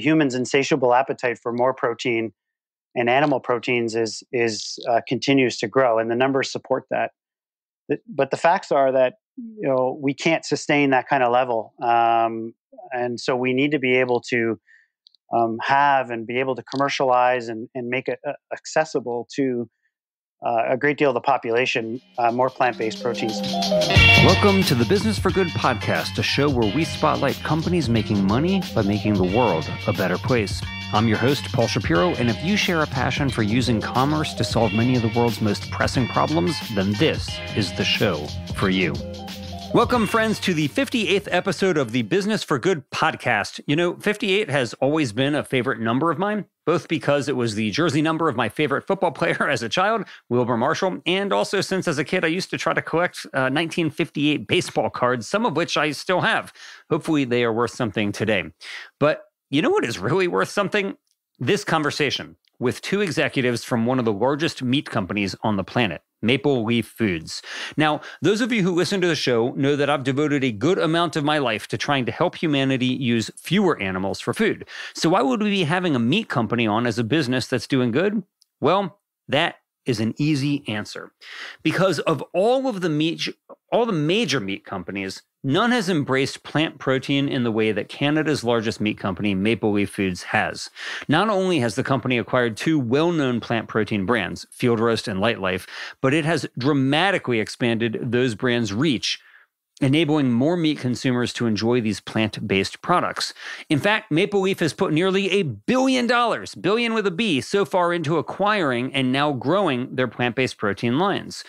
humans' insatiable appetite for more protein and animal proteins is continues to grow, and the numbers support that. But the facts are that we can't sustain that kind of level, and so we need to be able to have and be able to commercialize and make it accessible to a great deal of the population, more plant-based proteins. Welcome to the Business for Good podcast, a show where we spotlight companies making money by making the world a better place. I'm your host, Paul Shapiro, and if you share a passion for using commerce to solve many of the world's most pressing problems, then this is the show for you. Welcome, friends, to the 58th episode of the Business for Good podcast. 58 has always been a favorite number of mine, both because it was the jersey number of my favorite football player as a child, Wilbur Marshall, and also since as a kid I used to try to collect 1958 baseball cards, some of which I still have. Hopefully they are worth something today. But you know what is really worth something? This conversation with two executives from one of the largest meat companies on the planet, Maple Leaf Foods. Now, those of you who listen to the show know that I've devoted a good amount of my life to trying to help humanity use fewer animals for food. So why would we be having a meat company on as a business that's doing good? Well, that is an easy answer. Because of all the major meat companies, none has embraced plant protein in the way that Canada's largest meat company, Maple Leaf Foods, has. Not only has the company acquired two well-known plant protein brands, Roast and Lightlife, but it has dramatically expanded those brands' reach, enabling more meat consumers to enjoy these plant-based products. In fact, Maple Leaf has put nearly $1 billion, billion with a B, so far into acquiring and now growing their plant-based protein lines.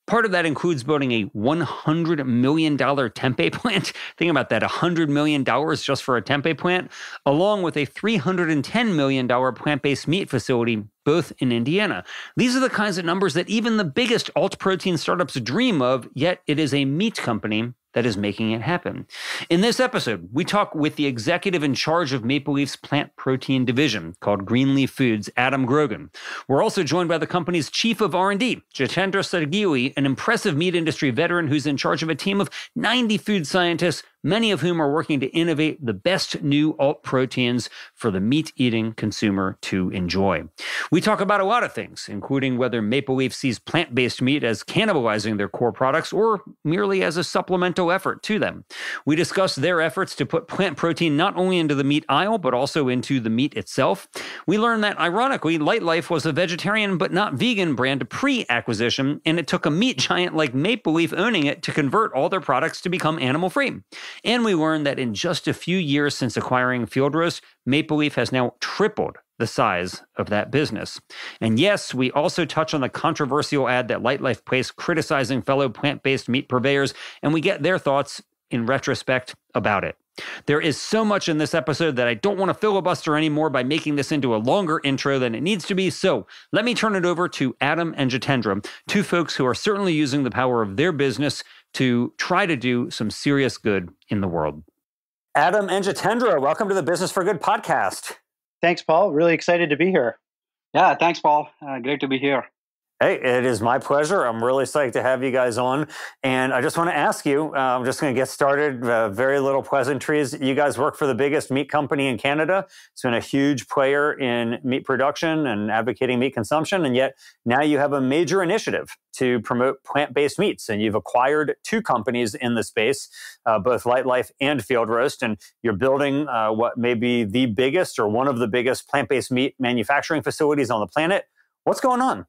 Part of that includes building a $100 million tempeh plant. Think about that, $100 million just for a tempeh plant, along with a $310 million plant-based meat facility, both in Indiana. These are the kinds of numbers that even the biggest alt-protein startups dream of, yet it is a meat company that is making it happen. In this episode, we talk with the executive in charge of Maple Leaf's plant protein division, called Greenleaf Foods, Adam Grogan. We're also joined by the company's Chief of R&amp, Jitendra Sagili, an impressive meat industry veteran who's in charge of a team of 90 food scientists, many of whom are working to innovate the best new alt proteins for the meat-eating consumer to enjoy. We talk about a lot of things, including whether Maple Leaf sees plant-based meat as cannibalizing their core products or merely as a supplemental effort to them. We discuss their efforts to put plant protein not only into the meat aisle, but also into the meat itself. We learn that, ironically, Lightlife was a vegetarian but not vegan brand pre-acquisition, and it took a meat giant like Maple Leaf owning it to convert all their products to become animal-free. And we learned that in just a few years since acquiring Roast, Maple Leaf has now tripled the size of that business. And yes, we also touch on the controversial ad that Lightlife placed criticizing fellow plant-based meat purveyors, and we get their thoughts in retrospect about it. There is so much in this episode that I don't want to filibuster anymore by making this into a longer intro than it needs to be. So let me turn it over to Adam and Jitendra, two folks who are certainly using the power of their business to try to do some serious good in the world. Adam and Jitendra, welcome to the Business for Good podcast. Thanks, Paul. Really excited to be here. Yeah, thanks, Paul. Great to be here. Hey, it is my pleasure. I'm really psyched to have you guys on. And I just want to ask you, I'm just going to get started, very little pleasantries. You guys work for the biggest meat company in Canada. It's been a huge player in meat production and advocating meat consumption. And yet now you have a major initiative to promote plant-based meats. And you've acquired two companies in the space, both Lightlife and Roast. And you're building what may be the biggest or one of the biggest plant-based meat manufacturing facilities on the planet. What's going on?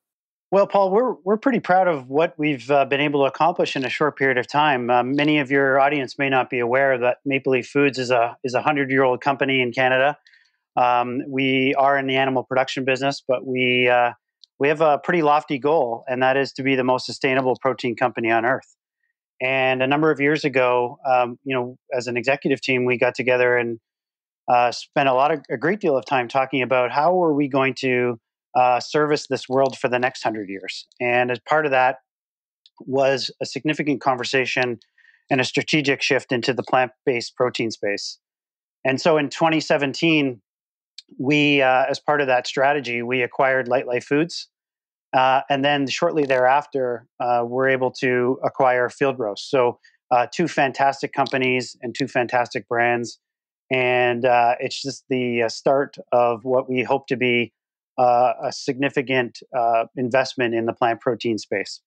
Well, Paul, we're pretty proud of what we've been able to accomplish in a short period of time. Many of your audience may not be aware that Maple Leaf Foods is a 100-year-old company in Canada. We are in the animal production business, but we have a pretty lofty goal, and that is to be the most sustainable protein company on earth. And a number of years ago, as an executive team, we got together and spent a great deal of time talking about how are we going to service this world for the next 100 years. And as part of that was a significant conversation and a strategic shift into the plant-based protein space. And so in 2017, we, as part of that strategy, we acquired Lightlife Foods. And then shortly thereafter, we're able to acquire Roast. So two fantastic companies and two fantastic brands. And it's just the start of what we hope to be a significant investment in the plant protein space.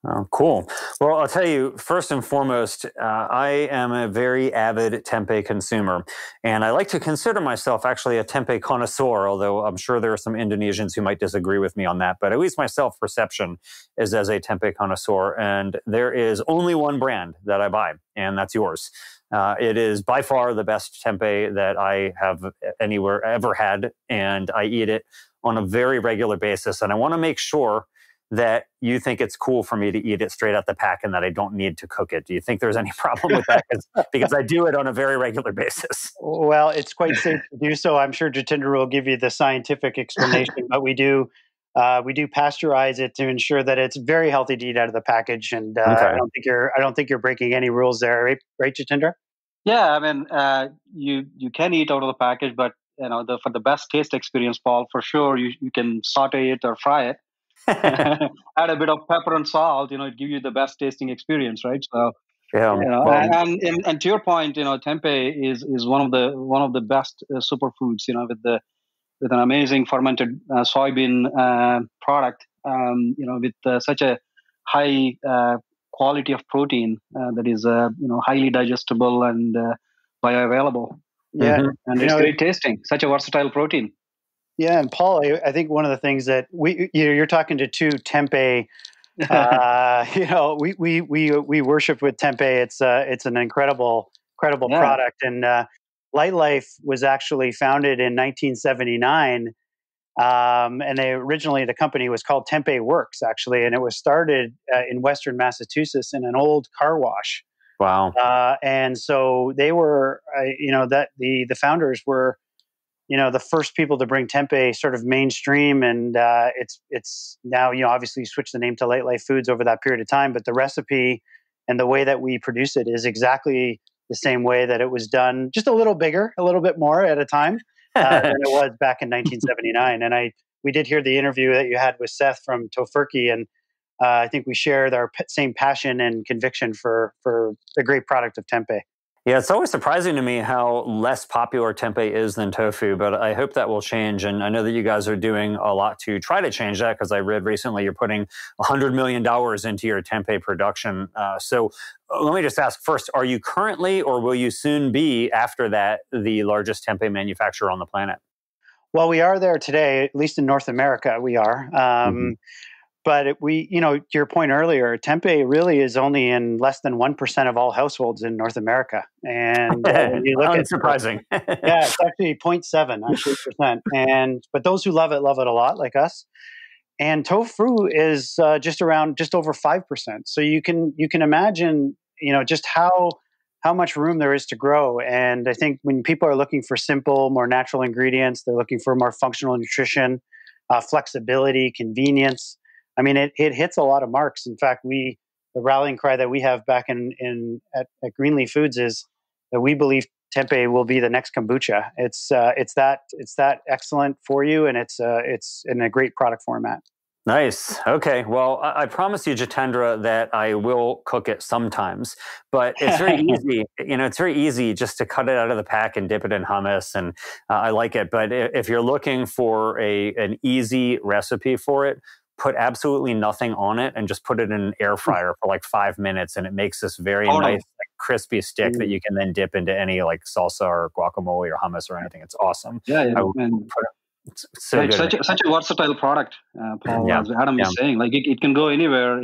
Oh, cool. Well, I'll tell you, first and foremost, I am a very avid tempeh consumer, and I like to consider myself actually a tempeh connoisseur, although I'm sure there are some Indonesians who might disagree with me on that, but at least my self-perception is as a tempeh connoisseur, and there is only one brand that I buy, and that's yours. It is by far the best tempeh that I have anywhere ever had, and I eat it on a very regular basis, and I want to make sure that you think it's cool for me to eat it straight out the pack and that I don't need to cook it. Do you think there's any problem with that? Because I do it on a very regular basis. Well, it's quite safe to do so. I'm sure Jitendra will give you the scientific explanation, but we do pasteurize it to ensure that it's very healthy to eat out of the package. And Okay. I don't think you're breaking any rules there, right, Jitendra? Yeah, I mean, you can eat out of the package, but for the best taste experience, Paul, for sure, you can saute it or fry it. Add a bit of pepper and salt, it give you the best tasting experience, right? So, Yeah. and to your point, tempeh is one of the best superfoods, with an amazing fermented soybean product, with such a high quality of protein that is highly digestible and bioavailable. Yeah, and it's great tasting. Such a versatile protein. Yeah, and Paul, I think one of the things that you're talking to two tempeh. We worship with tempeh. It's an incredible product. And Lightlife was actually founded in 1979, and the company was called Tempeh Works actually, and it was started in Western Massachusetts in an old car wash. Wow. And so they were, that the founders were, the first people to bring tempeh sort of mainstream, and it's now, obviously you switched the name to Lightlife Foods over that period of time, but the recipe and the way that we produce it is exactly the same way that it was done, just a little bigger, a little bit more at a time than it was back in 1979. And we did hear the interview that you had with Seth from Tofurky, and I think we shared our same passion and conviction for the great product of tempeh. Yeah, it's always surprising to me how less popular tempeh is than tofu, but I hope that will change. And I know that you guys are doing a lot to try to change that, because I read recently you're putting $100 million into your tempeh production. So let me just ask first, are you currently, or will you soon be after that, the largest tempeh manufacturer on the planet? Well, we are there today, at least in North America, we are. But to your point earlier, tempeh really is only in less than 1% of all households in North America. And when you look unsurprising. Yeah, it's actually 0.7 percent. But those who love it a lot, like us. And tofu is just over 5%. So you can imagine, just how much room there is to grow. And I think when people are looking for simple, more natural ingredients, they're looking for more functional nutrition, flexibility, convenience. I mean, it hits a lot of marks. In fact, the rallying cry that we have back at Greenleaf Foods is that we believe tempeh will be the next kombucha. It's that excellent for you, and it's in a great product format. Nice. Okay. Well, I promise you, Jitendra, that I will cook it sometimes, but it's very easy. It's very easy just to cut it out of the pack and dip it in hummus, and I like it. But if you're looking for an easy recipe for it, put absolutely nothing on it and just put it in an air fryer for like 5 minutes, and it makes this very nice, crispy stick that you can then dip into any like salsa or guacamole or hummus or anything. It's awesome. It's such a versatile product, Paul. As Adam is saying, like it can go anywhere.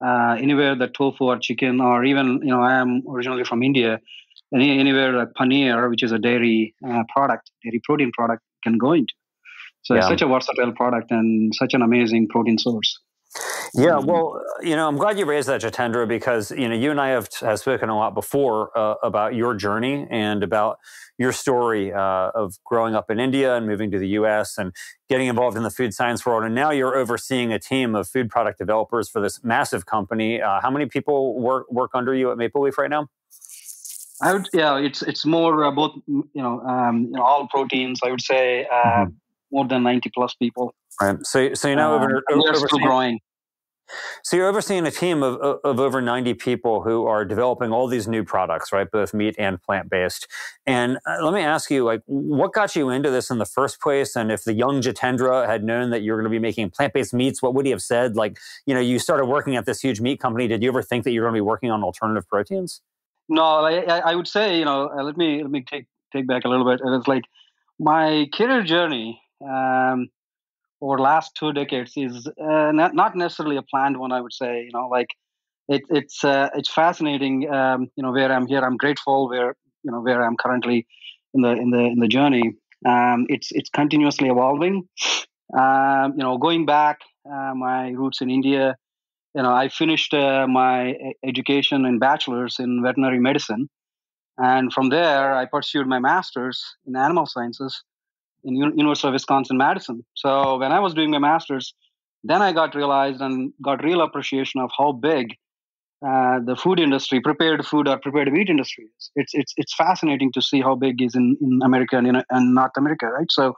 Anywhere that tofu or chicken, or even I am originally from India. Anywhere like paneer, which is a dairy protein product, can go into. So it's such a versatile product and such an amazing protein source. Yeah, well, I'm glad you raised that, Jitendra, because you and I have spoken a lot before about your journey and about your story of growing up in India and moving to the U.S. and getting involved in the food science world, and now you're overseeing a team of food product developers for this massive company. How many people work under you at Maple Leaf right now? It's more both all proteins. I would say more than 90 plus people. Right. So now we're still growing. So you're overseeing a team of over 90 people who are developing all these new products, right? Both meat and plant-based. And let me ask you, like, what got you into this in the first place? And if the young Jitendra had known that you were going to be making plant-based meats, what would he have said? Like, you started working at this huge meat company. Did you ever think that you were going to be working on alternative proteins? No, I would say, let me take back a little bit. It was like my career journey over the last 2 decades is not necessarily a planned one. I would say, it's fascinating. Where I'm here, I'm grateful. Where I'm currently in the journey. It's continuously evolving. Going back, my roots in India. I finished my education and bachelor's in veterinary medicine, and from there I pursued my master's in animal sciences in University of Wisconsin-Madison. So when I was doing my master's, then I got real appreciation of how big the food industry, prepared food or prepared meat industry is. It's fascinating to see how big it is in America and North America, right? So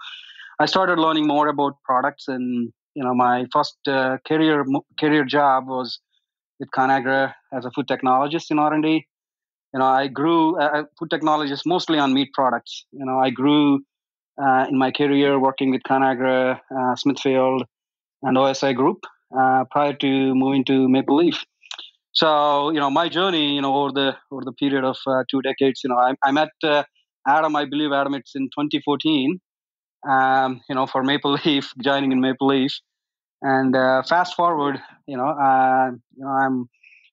I started learning more about products, and my first career job was with Conagra as a food technologist in R&D. I grew food technologist mostly on meat products. I grew in my career working with Conagra, Smithfield, and OSI Group prior to moving to Maple Leaf. So my journey, over the period of 2 decades, I met Adam. I believe Adam. It's in 2014. For Maple Leaf, joining in Maple Leaf, and fast forward, I'm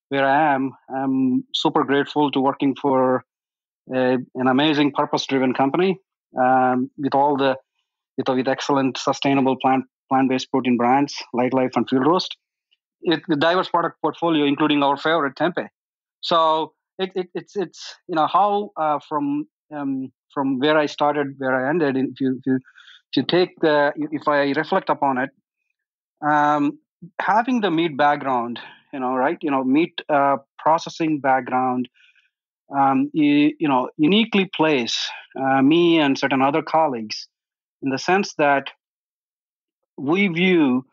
where I am. I'm super grateful to working for an amazing purpose-driven company with excellent sustainable plant-based protein brands, Lightlife and Field Roast, with diverse product portfolio, including our favorite tempeh. So it's how from where I started, where I ended. If I reflect upon it, having the meat background, meat processing background, uniquely place me and certain other colleagues in the sense that we view,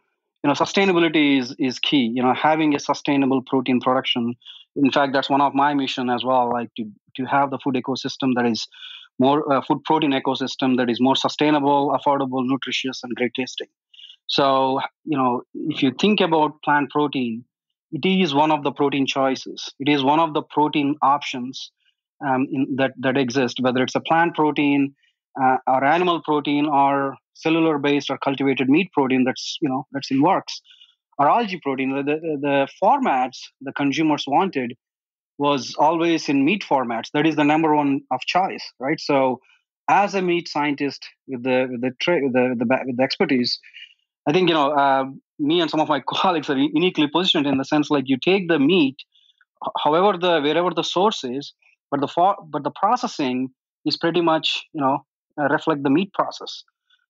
sustainability is key. Having a sustainable protein production. In fact, that's one of my mission as well, like to have the food ecosystem that is more food protein ecosystem that is more sustainable, affordable, nutritious, and great tasting. So, if you think about plant protein, it is one of the protein choices. It is one of the protein options that exist, whether it's a plant protein or animal protein or cellular based or cultivated meat protein that's in works, or algae protein. The formats the consumers wanted was always in meat formats. That is the number one of choice, right? So, as a meat scientist with the expertise, I think me and some of my colleagues are uniquely positioned in the sense like you take the meat, wherever the source is, but the processing is pretty much reflect the meat process.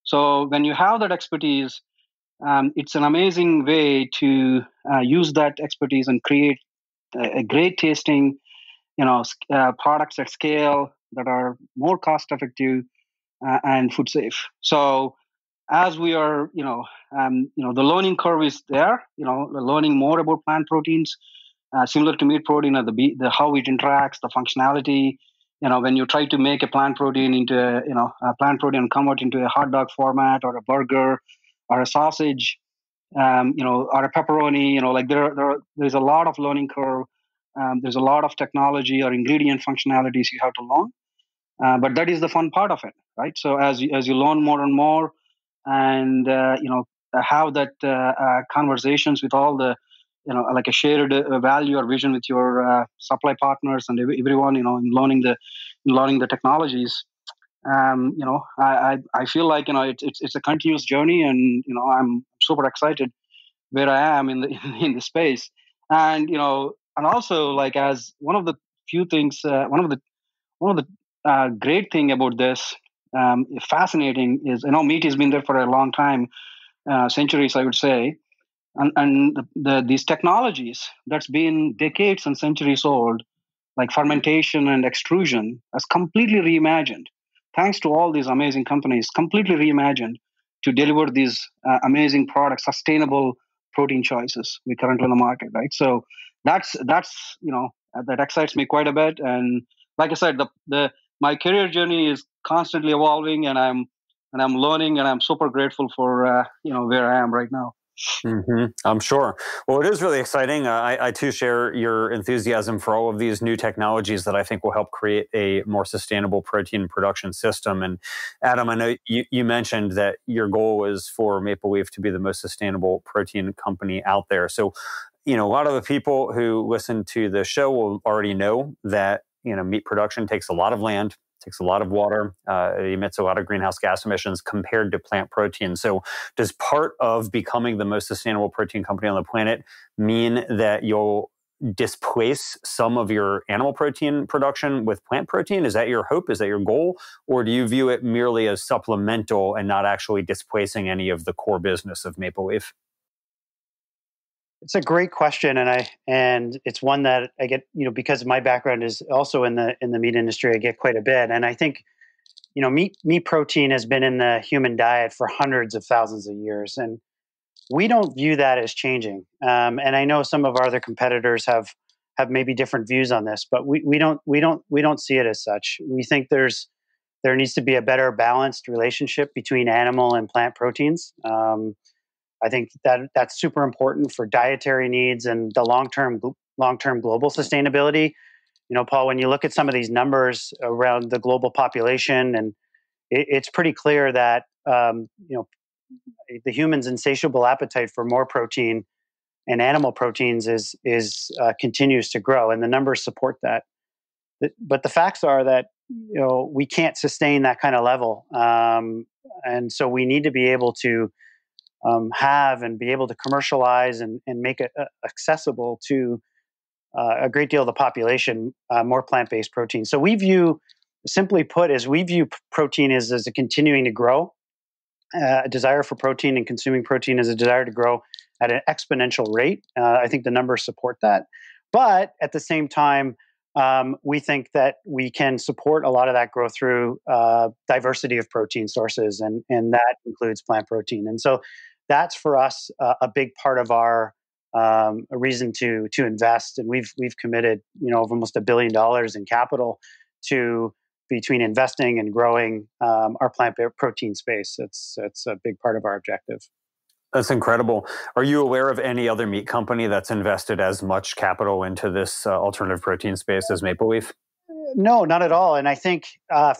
So when you have that expertise, it's an amazing way to use that expertise and create a great tasting products at scale that are more cost effective and food safe. So as we are, the learning curve is there. Learning more about plant proteins, similar to meat protein, the how it interacts, the functionality. When you try to make a plant protein into a plant protein and convert into a hot dog format or a burger or a sausage, or a pepperoni. Like there's a lot of learning curve. There's a lot of technology or ingredient functionalities you have to learn. But that is the fun part of it, right? So as you learn more and more, and have that conversations with all the like a shared value or vision with your supply partners and everyone in learning the technologies. I feel like it's a continuous journey, and I'm super excited where I am in the in the space, and and also like as one of the few things, one of the great thing about this, fascinating is meat has been there for a long time, centuries I would say, and these technologies that's been decades and centuries old, like fermentation and extrusion, has completely reimagined, thanks to all these amazing companies, completely reimagined to deliver these amazing products, sustainable protein choices we currently in the market, right? So that's that excites me quite a bit. And like I said, the my career journey is constantly evolving, and I'm learning, and I'm super grateful for where I am right now. Mm-hmm. I'm sure. Well, it is really exciting. I too share your enthusiasm for all of these new technologies that I think will help create a more sustainable protein production system. And Adam, I know you mentioned that your goal is for Maple Leaf to be the most sustainable protein company out there. So, a lot of the people who listen to the show will already know that, meat production takes a lot of land, takes a lot of water, it emits a lot of greenhouse gas emissions compared to plant protein. So does part of becoming the most sustainable protein company on the planet mean that you'll displace some of your animal protein production with plant protein? Is that your hope? Is that your goal? Or do you view it merely as supplemental and not actually displacing any of the core business of Maple Leaf? It's a great question, and it's one that I get, because my background is also in the meat industry, I get quite a bit. And I think, meat protein has been in the human diet for hundreds of thousands of years, and we don't view that as changing. And I know some of our other competitors have maybe different views on this, but we don't see it as such. We think there needs to be a better balanced relationship between animal and plant proteins. I think that's super important for dietary needs and the long-term global sustainability. Paul, when you look at some of these numbers around the global population, and it's pretty clear that the human's insatiable appetite for more protein and animal proteins is continues to grow, and the numbers support that. But the facts are that we can't sustain that kind of level, and so we need to be able to have and be able to commercialize and make it accessible to a great deal of the population, more plant-based protein. So simply put, we view protein as a continuing to grow. A desire for protein and consuming protein is a desire to grow at an exponential rate. I think the numbers support that. But at the same time, we think that we can support a lot of that growth through diversity of protein sources, and that includes plant protein. And so that's for us a big part of our a reason to invest. And we've committed almost $1 billion in capital to between investing and growing our plant protein space. It's a big part of our objective. That's incredible. Are you aware of any other meat company that's invested as much capital into this alternative protein space as Maple Leaf? No, not at all. And I think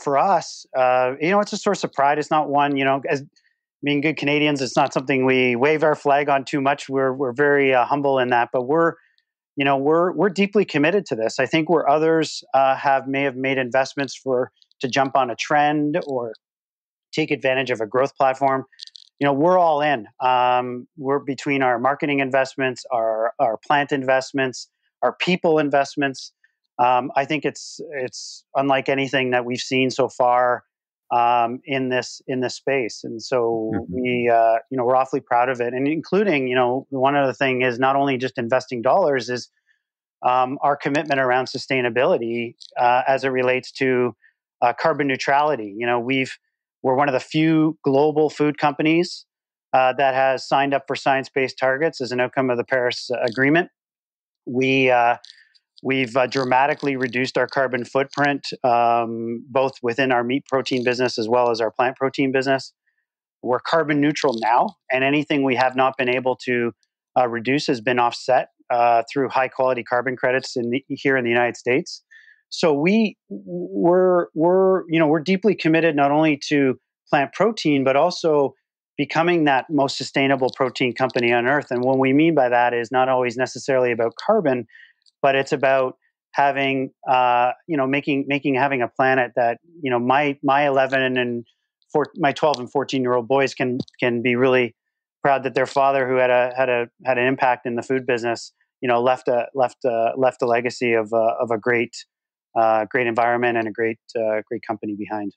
for us, it's a source of pride. It's not one, as being good Canadians, it's not something we wave our flag on too much. We're very humble in that, but we're deeply committed to this. I think where others may have made investments to jump on a trend or take advantage of a growth platform, we're all in. We're between our marketing investments, our plant investments, our people investments. I think it's unlike anything that we've seen so far in this space, and so we're awfully proud of it. And including, one other thing is not only just investing dollars, is our commitment around sustainability as it relates to carbon neutrality. We're one of the few global food companies that has signed up for science-based targets as an outcome of the Paris Agreement. We've dramatically reduced our carbon footprint, both within our meat protein business as well as our plant protein business. We're carbon neutral now, and anything we have not been able to reduce has been offset through high quality carbon credits here in the United States. So we're deeply committed not only to plant protein, but also becoming that most sustainable protein company on earth. And what we mean by that is not always necessarily about carbon, but it's about having having a planet that my 11 and my 12 and 14-year-old boys can be really proud that their father, who had an impact in the food business, left a legacy of a great environment and a great company behind.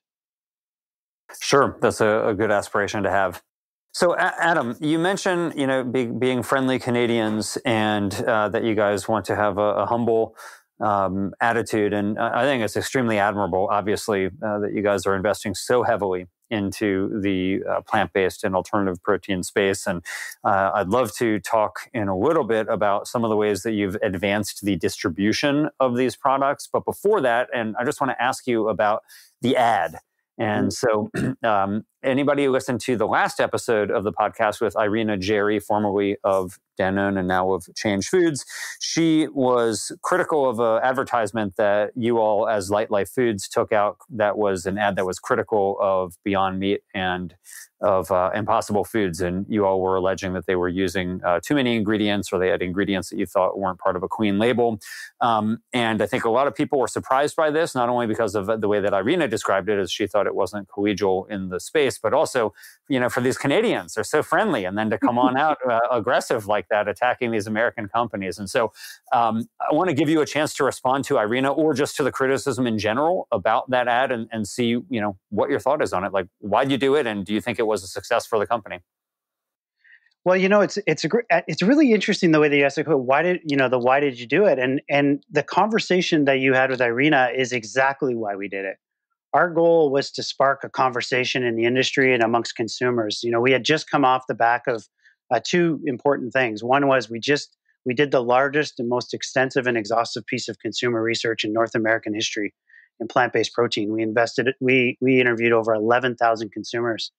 Sure, that's a good aspiration to have. So, Adam, you mentioned being friendly Canadians and that you guys want to have a humble attitude, and I think it's extremely admirable, obviously, that you guys are investing so heavily into the plant-based and alternative protein space. And I'd love to talk in a little bit about some of the ways that you've advanced the distribution of these products. But before that, and I just want to ask you about the ad. And so anybody who listened to the last episode of the podcast with Irina Jerry, formerly of Danone and now of Change Foods, she was critical of an advertisement that you all as Lightlife Foods took out that was an ad that was critical of Beyond Meat and of Impossible Foods. And you all were alleging that they were using too many ingredients, or they had ingredients that you thought weren't part of a clean label. And I think a lot of people were surprised by this, not only because of the way that Irina described it, as she thought it wasn't collegial in the space, but also, for these Canadians, they're so friendly. And then to come on out aggressive like that, attacking these American companies. And so I want to give you a chance to respond to Irina, or just to the criticism in general about that ad, and see, what your thought is on it. Like, why'd you do it? And do you think it was a success for the company? Well, it's really interesting the way that you asked the question. Why did you do it? And the conversation that you had with Irina is exactly why we did it. Our goal was to spark a conversation in the industry and amongst consumers. We had just come off the back of two important things. One was we did the largest and most extensive and exhaustive piece of consumer research in North American history in plant-based protein. We interviewed over 11,000 consumers.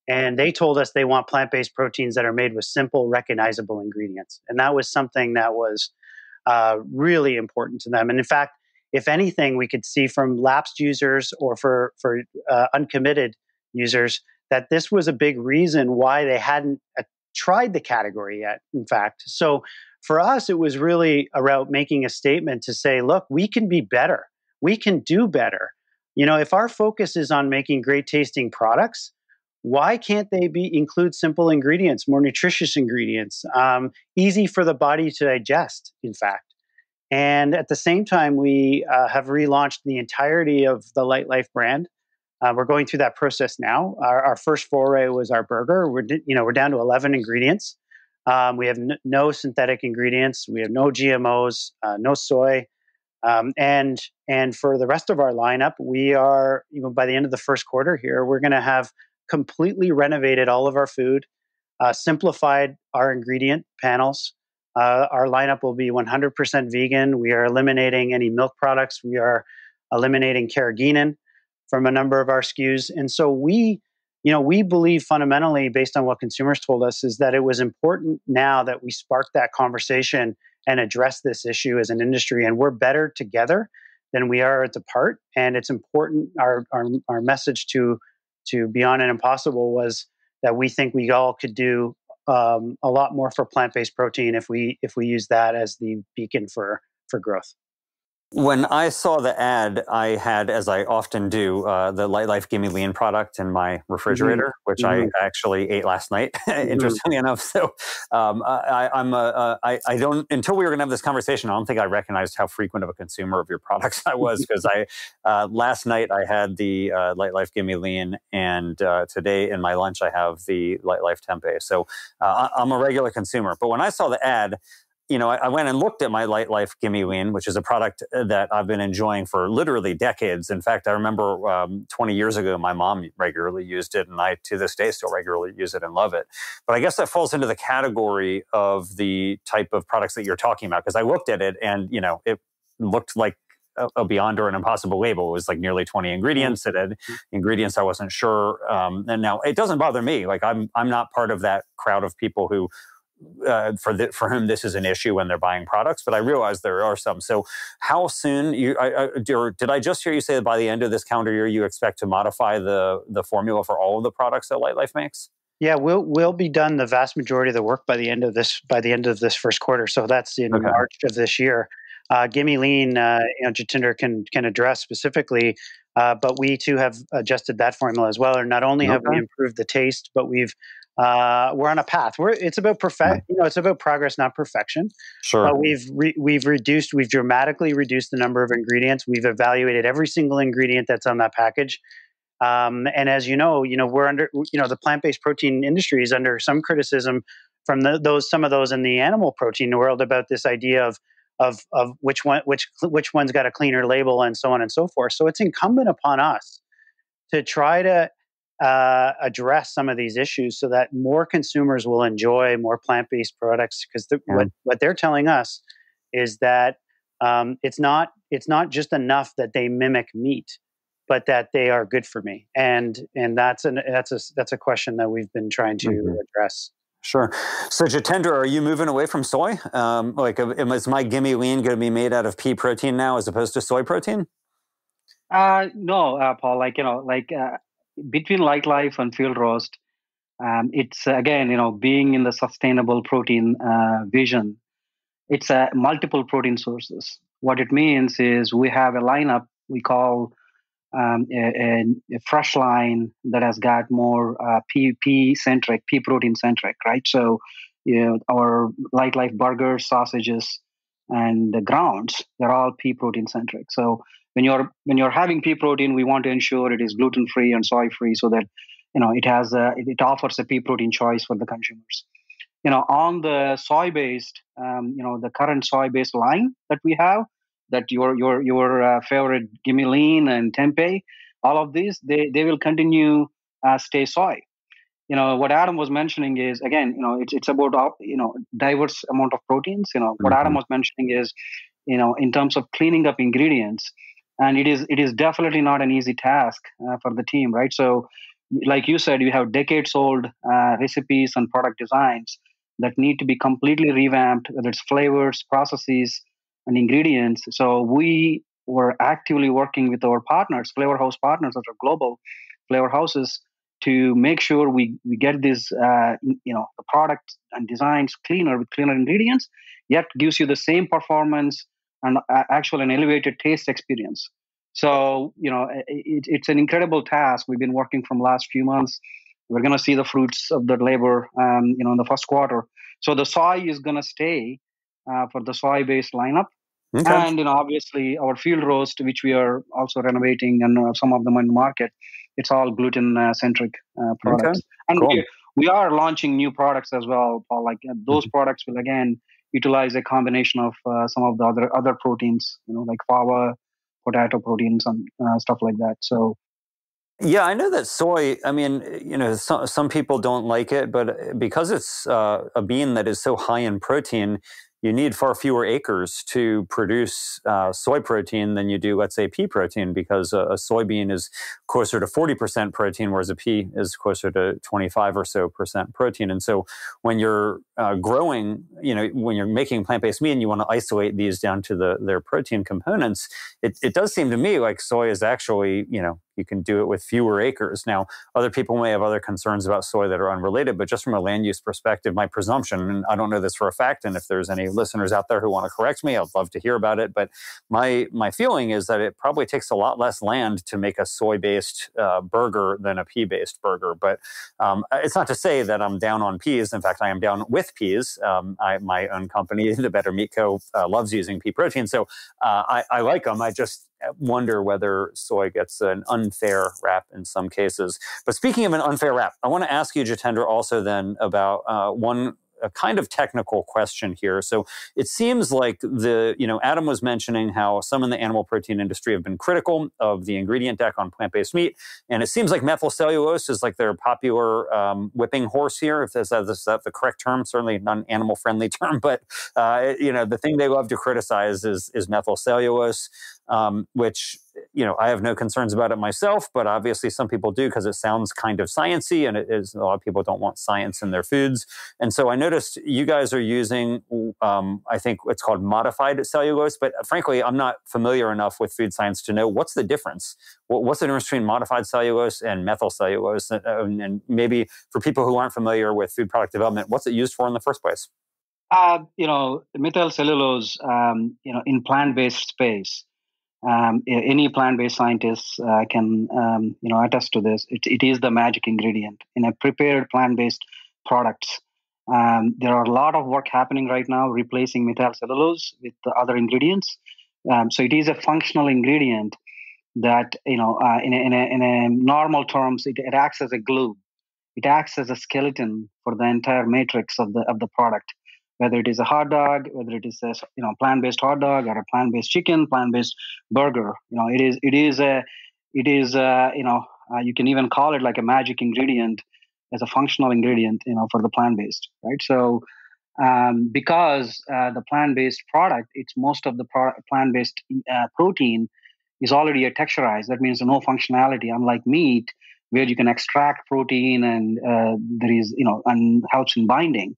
And they told us they want plant-based proteins that are made with simple, recognizable ingredients. And that was something that was really important to them. And in fact, if anything, we could see from lapsed users or for uncommitted users that this was a big reason why they hadn't tried the category yet, in fact. So for us, it was really about making a statement to say, look, we can be better. We can do better. If our focus is on making great tasting products, why can't they include simple ingredients, more nutritious ingredients, easy for the body to digest, in fact? And at the same time, we have relaunched the entirety of the Lightlife brand. We're going through that process now. Our first foray was our burger. We're down to 11 ingredients. We have no synthetic ingredients. We have no GMOs, no soy. And for the rest of our lineup, we are, by the end of the first quarter here, we're going to have completely renovated all of our food, simplified our ingredient panels. Our lineup will be 100% vegan. We are eliminating any milk products. We are eliminating carrageenan from a number of our SKUs. And so we believe fundamentally, based on what consumers told us, is that it was important now that we spark that conversation and address this issue as an industry. And we're better together than we are apart. And it's important. Our message to Beyond and Impossible was that we think we all could do a lot more for plant-based protein if we use that as the beacon for growth. When I saw the ad, I had, as I often do, the Lightlife Gimme Lean product in my refrigerator, which I actually ate last night, interestingly enough. So I don't, until we were going to have this conversation, I don't think I recognized how frequent of a consumer of your products I was, because last night I had the Lightlife Gimme Lean, and today in my lunch I have the Lightlife Tempeh. So I'm a regular consumer. But when I saw the ad, I went and looked at my Lightlife Gimme Lean, which is a product that I've been enjoying for literally decades. In fact, I remember 20 years ago, my mom regularly used it, and I, to this day, still regularly use it and love it. But I guess that falls into the category of the type of products that you're talking about, because I looked at it and, it looked like a Beyond or an Impossible label. It was like nearly 20 ingredients. It had ingredients I wasn't sure. And now it doesn't bother me. Like I'm not part of that crowd of people who, for whom this is an issue when they're buying products, but I realize there are some. So how soon, did I just hear you say that by the end of this calendar year, you expect to modify the formula for all of the products that Lightlife makes? Yeah, we'll be done the vast majority of the work by the end of this first quarter. So that's in March of this year. Gimme Lean, Jitendra can address specifically, but we too have adjusted that formula as well. And not only have we improved the taste, but we're on a path. It's about it's about progress, not perfection. Sure. But we've dramatically reduced the number of ingredients. We've evaluated every single ingredient that's on that package. And as we're under, the plant-based protein industry is under some criticism from some of those in the animal protein world about this idea of which one's got a cleaner label and so on and so forth. So it's incumbent upon us to try to address some of these issues so that more consumers will enjoy more plant-based products. Because what they're telling us is that it's not just enough that they mimic meat, but that they are good for me. And that's a question that we've been trying to address. Sure. So Jitendra, are you moving away from soy? Is my Gimme Lean going to be made out of pea protein now as opposed to soy protein? No, Paul. Between Lightlife and Field Roast, it's again, being in the sustainable protein vision. It's multiple protein sources. What it means is we have a lineup we call a fresh line that has got more pea centric, pea protein centric, right? So, our Lightlife burgers, sausages, and the grounds, they're all pea protein centric. So when you're having pea protein, we want to ensure it is gluten free and soy free, so that it offers a pea protein choice for the consumers. On the soy based, the current soy based line that we have, that your favorite Gimme Lean and Tempeh, all of these, they will continue stay soy. What Adam was mentioning is, again, it's about diverse amount of proteins. What Adam was mentioning is, in terms of cleaning up ingredients, and it is definitely not an easy task for the team, right? So, like you said, you have decades old recipes and product designs that need to be completely revamped, whether it's flavors, processes, and ingredients. So we were actively working with our partners, flavor house partners that are global flavor houses, to make sure we get this, the product and designs cleaner with cleaner ingredients, yet gives you the same performance and actual an elevated taste experience. So, it's an incredible task. We've been working from last few months. We're going to see the fruits of that labor, in the first quarter. So the soy is going to stay for the soy-based lineup. Okay. And, obviously our Field Roast, which we are also renovating, and some of them in the market, it's all gluten-centric products. Okay. And cool. we are launching new products as well, Paul. Those products will, again, utilize a combination of some of the other proteins, like fava, potato proteins, and stuff like that. So, yeah, I know that soy, some people don't like it, but because it's a bean that is so high in protein, you need far fewer acres to produce soy protein than you do, let's say, pea protein, because a soybean is closer to 40% protein, whereas a pea is closer to 25 or so percent protein. And so when you're growing, when you're making plant-based meat and you want to isolate these down to their protein components, it does seem to me like soy is actually, you can do it with fewer acres. Now, other people may have other concerns about soy that are unrelated, but just from a land use perspective, my presumption, and I don't know this for a fact, and if there's any listeners out there who want to correct me, I'd love to hear about it, but my feeling is that it probably takes a lot less land to make a soy-based burger than a pea-based burger. But it's not to say that I'm down on peas. In fact, I am down with peas. My own company, The Better Meat Co., loves using pea protein, so I like them. I just wonder whether soy gets an unfair rap in some cases. But speaking of an unfair rap, I want to ask you, Jitendra, also then about a kind of technical question here. So it seems like Adam was mentioning how some in the animal protein industry have been critical of the ingredient deck on plant-based meat. And it seems like methyl cellulose is like their popular whipping horse here. Is that the correct term? Certainly not an animal-friendly term, but the thing they love to criticize is methyl cellulose, which I have no concerns about it myself, but obviously some people do because it sounds kind of sciencey, and it is. A lot of people don't want science in their foods. And so I noticed you guys are using, I think it's called modified cellulose, but frankly, I'm not familiar enough with food science to know what's the difference. What's the difference between modified cellulose and methyl cellulose? And maybe for people who aren't familiar with food product development, what's it used for in the first place? Methyl cellulose, in plant-based space, any plant-based scientists can attest to this. It is the magic ingredient in a prepared plant-based products. There are a lot of work happening right now replacing methyl cellulose with the other ingredients. So it is a functional ingredient that in a normal terms it acts as a glue. It acts as a skeleton for the entire matrix of the product. Whether it is a hot dog, whether it is a plant-based hot dog or a plant-based chicken, plant-based burger, it is You can even call it like a magic ingredient as a functional ingredient, for the plant-based, right? So because the plant-based product, it's most of the plant-based protein is already a texturized. That means no functionality, unlike meat, where you can extract protein and there is, and helps in binding.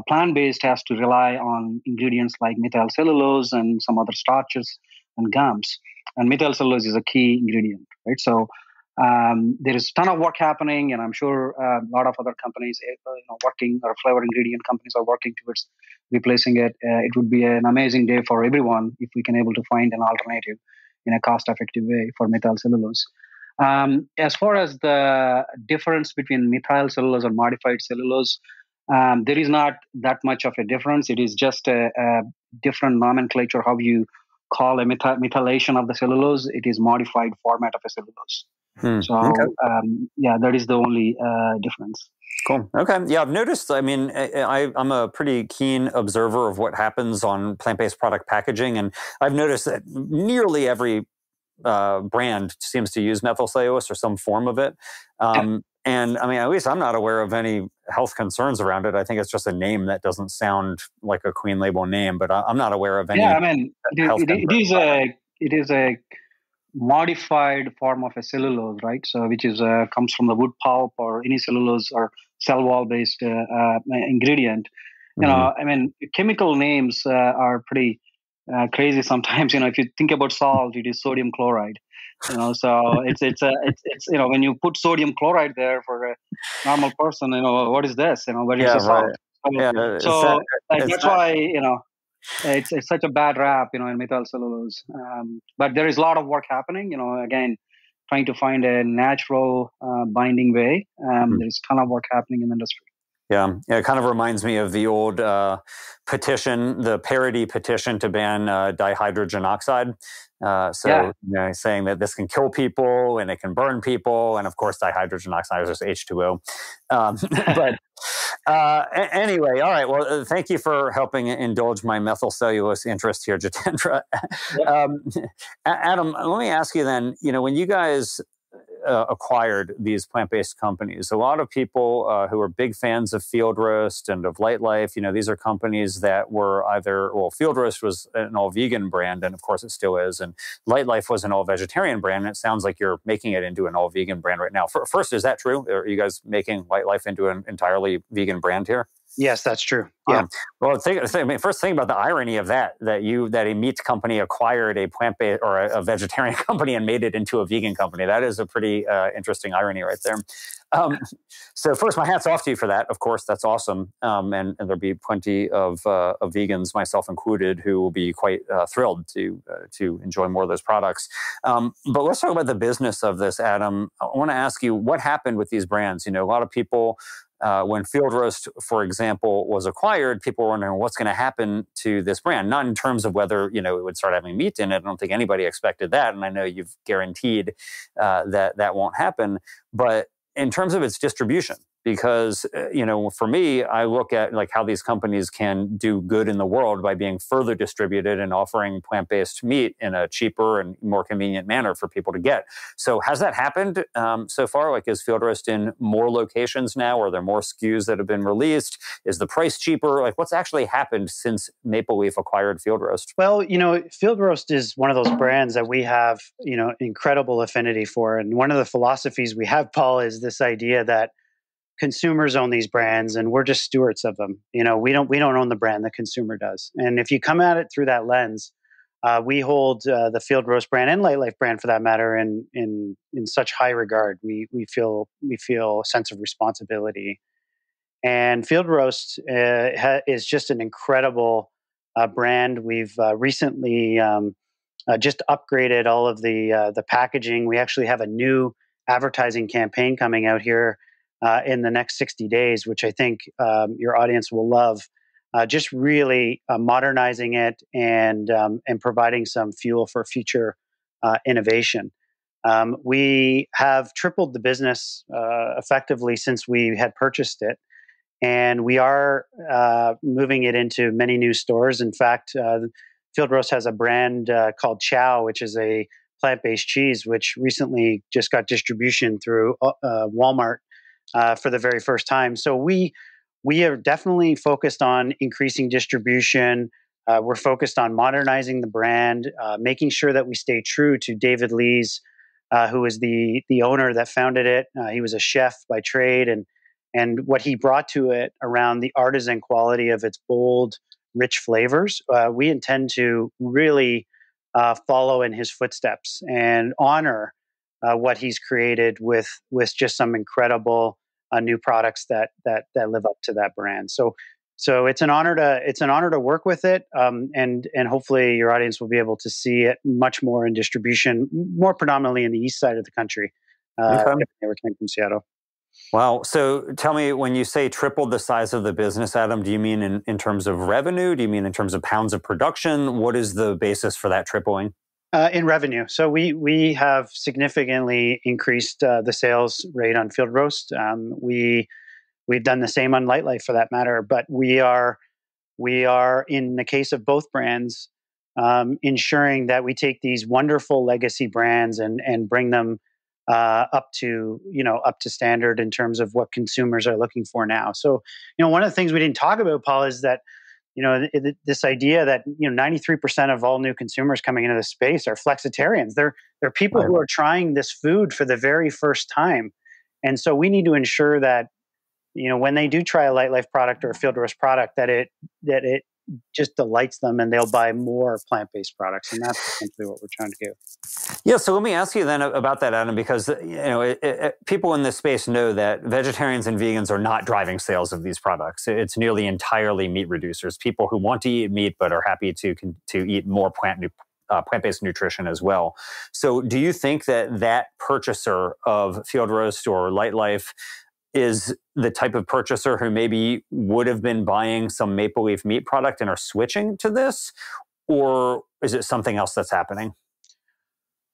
Plant-based has to rely on ingredients like methyl cellulose and some other starches and gums. And methyl cellulose is a key ingredient, right? So there is a ton of work happening, and I'm sure a lot of other companies, working, or flavor ingredient companies are working towards replacing it. It would be an amazing day for everyone if we can able to find an alternative in a cost-effective way for methyl cellulose. As far as the difference between methyl cellulose and modified cellulose, there is not that much of a difference. It is just a different nomenclature, how you call a methylation of the cellulose. It is modified format of a cellulose. So, okay. That is the only difference. Cool. Okay. Yeah, I've noticed, I'm a pretty keen observer of what happens on plant-based product packaging, and I've noticed that nearly every brand seems to use methyl cellulose or some form of it. And at least I'm not aware of any health concerns around it. I think it's just a name that doesn't sound like a clean label name, but I'm not aware of any. Yeah, it is a modified form of a cellulose, right? So which is comes from the wood pulp or any cellulose or cell wall based ingredient. Chemical names are pretty crazy sometimes. If you think about salt, it is sodium chloride. So it's when you put sodium chloride there for a normal person, what is this? What is the salt? Right. So that's why it's such a bad rap, in methyl cellulose. But there is a lot of work happening. Again, trying to find a natural binding way. There's a ton of work happening in the industry. Yeah, it kind of reminds me of the old petition, the parody petition to ban dihydrogen oxide. Saying that this can kill people and it can burn people. And of course, dihydrogen oxide is just H2O. Anyway, all right. Well, thank you for helping indulge my methyl cellulose interest here, Jitendra. Yep. Adam, let me ask you then, when you guys acquired these plant-based companies, a lot of people who are big fans of Field Roast and of Lightlife, these are companies that were Field Roast was an all-vegan brand, and of course it still is, and Lightlife was an all-vegetarian brand, and it sounds like you're making it into an all-vegan brand right now. First, is that true? Are you guys making Lightlife into an entirely vegan brand here? Yes, that's true. Yeah. First, think about the irony of that a meat company acquired a plant-based or a vegetarian company and made it into a vegan company. That is a pretty interesting irony right there. So first, my hat's off to you for that. Of course, that's awesome. And there'll be plenty of vegans, myself included, who will be quite thrilled to enjoy more of those products. But let's talk about the business of this, Adam. I want to ask you, what happened with these brands? A lot of people, when Field Roast, for example, was acquired, people were wondering what's going to happen to this brand. Not in terms of whether, it would start having meat in it. I don't think anybody expected that. And I know you've guaranteed that won't happen. But in terms of its distribution, because, for me, I look at how these companies can do good in the world by being further distributed and offering plant-based meat in a cheaper and more convenient manner for people to get. So has that happened so far? Is Field Roast in more locations now? Are there more SKUs that have been released? Is the price cheaper? What's actually happened since Maple Leaf acquired Field Roast? Well, Field Roast is one of those brands that we have, incredible affinity for. And one of the philosophies we have, Paul, is this idea that consumers own these brands and we're just stewards of them. We don't own the brand, the consumer does. And if you come at it through that lens, we hold the Field Roast brand and Lightlife brand, for that matter, in such high regard. We feel a sense of responsibility. And Field Roast is just an incredible brand. We've recently just upgraded all of the packaging. We actually have a new advertising campaign coming out here in the next 60 days, which I think your audience will love. Just really modernizing it and providing some fuel for future innovation. We have tripled the business effectively since we had purchased it, and we are moving it into many new stores. In fact, Field Roast has a brand called Chow, which is a plant-based cheese, which recently just got distribution through Walmart for the very first time. So we are definitely focused on increasing distribution. We're focused on modernizing the brand, making sure that we stay true to David Lee's, who is the owner that founded it. He was a chef by trade, and what he brought to it around the artisan quality of its bold, rich flavors. We intend to really follow in his footsteps and honor what he's created with just some incredible new products that live up to that brand. So it's an honor to work with it, and hopefully your audience will be able to see it much more in distribution, more predominantly in the east side of the country. If they were coming from Seattle. Wow. So tell me, when you say tripled the size of the business, Adam, do you mean in terms of revenue? Do you mean in terms of pounds of production? What is the basis for that tripling? In revenue. So we have significantly increased the sales rate on field roast. We've done the same on Lightlife for that matter, but we are in the case of both brands, ensuring that we take these wonderful legacy brands and bring them up to standard in terms of what consumers are looking for now. So, one of the things we didn't talk about, Paul, is that this idea that 93% of all new consumers coming into the space are flexitarians. They're people who are trying this food for the very first time, and so we need to ensure that when they do try a Lightlife product or a field roast product, that it just delights them and they'll buy more plant-based products. And that's essentially what we're trying to do. Yeah, so let me ask you then about that, Adam, because people in this space know that vegetarians and vegans are not driving sales of these products. It's nearly entirely meat reducers, people who want to eat meat but are happy to eat more plant-based nutrition as well. So do you think that purchaser of field roast or Lightlife is the type of purchaser who maybe would have been buying some Maple Leaf meat product and are switching to this? Or is it something else that's happening?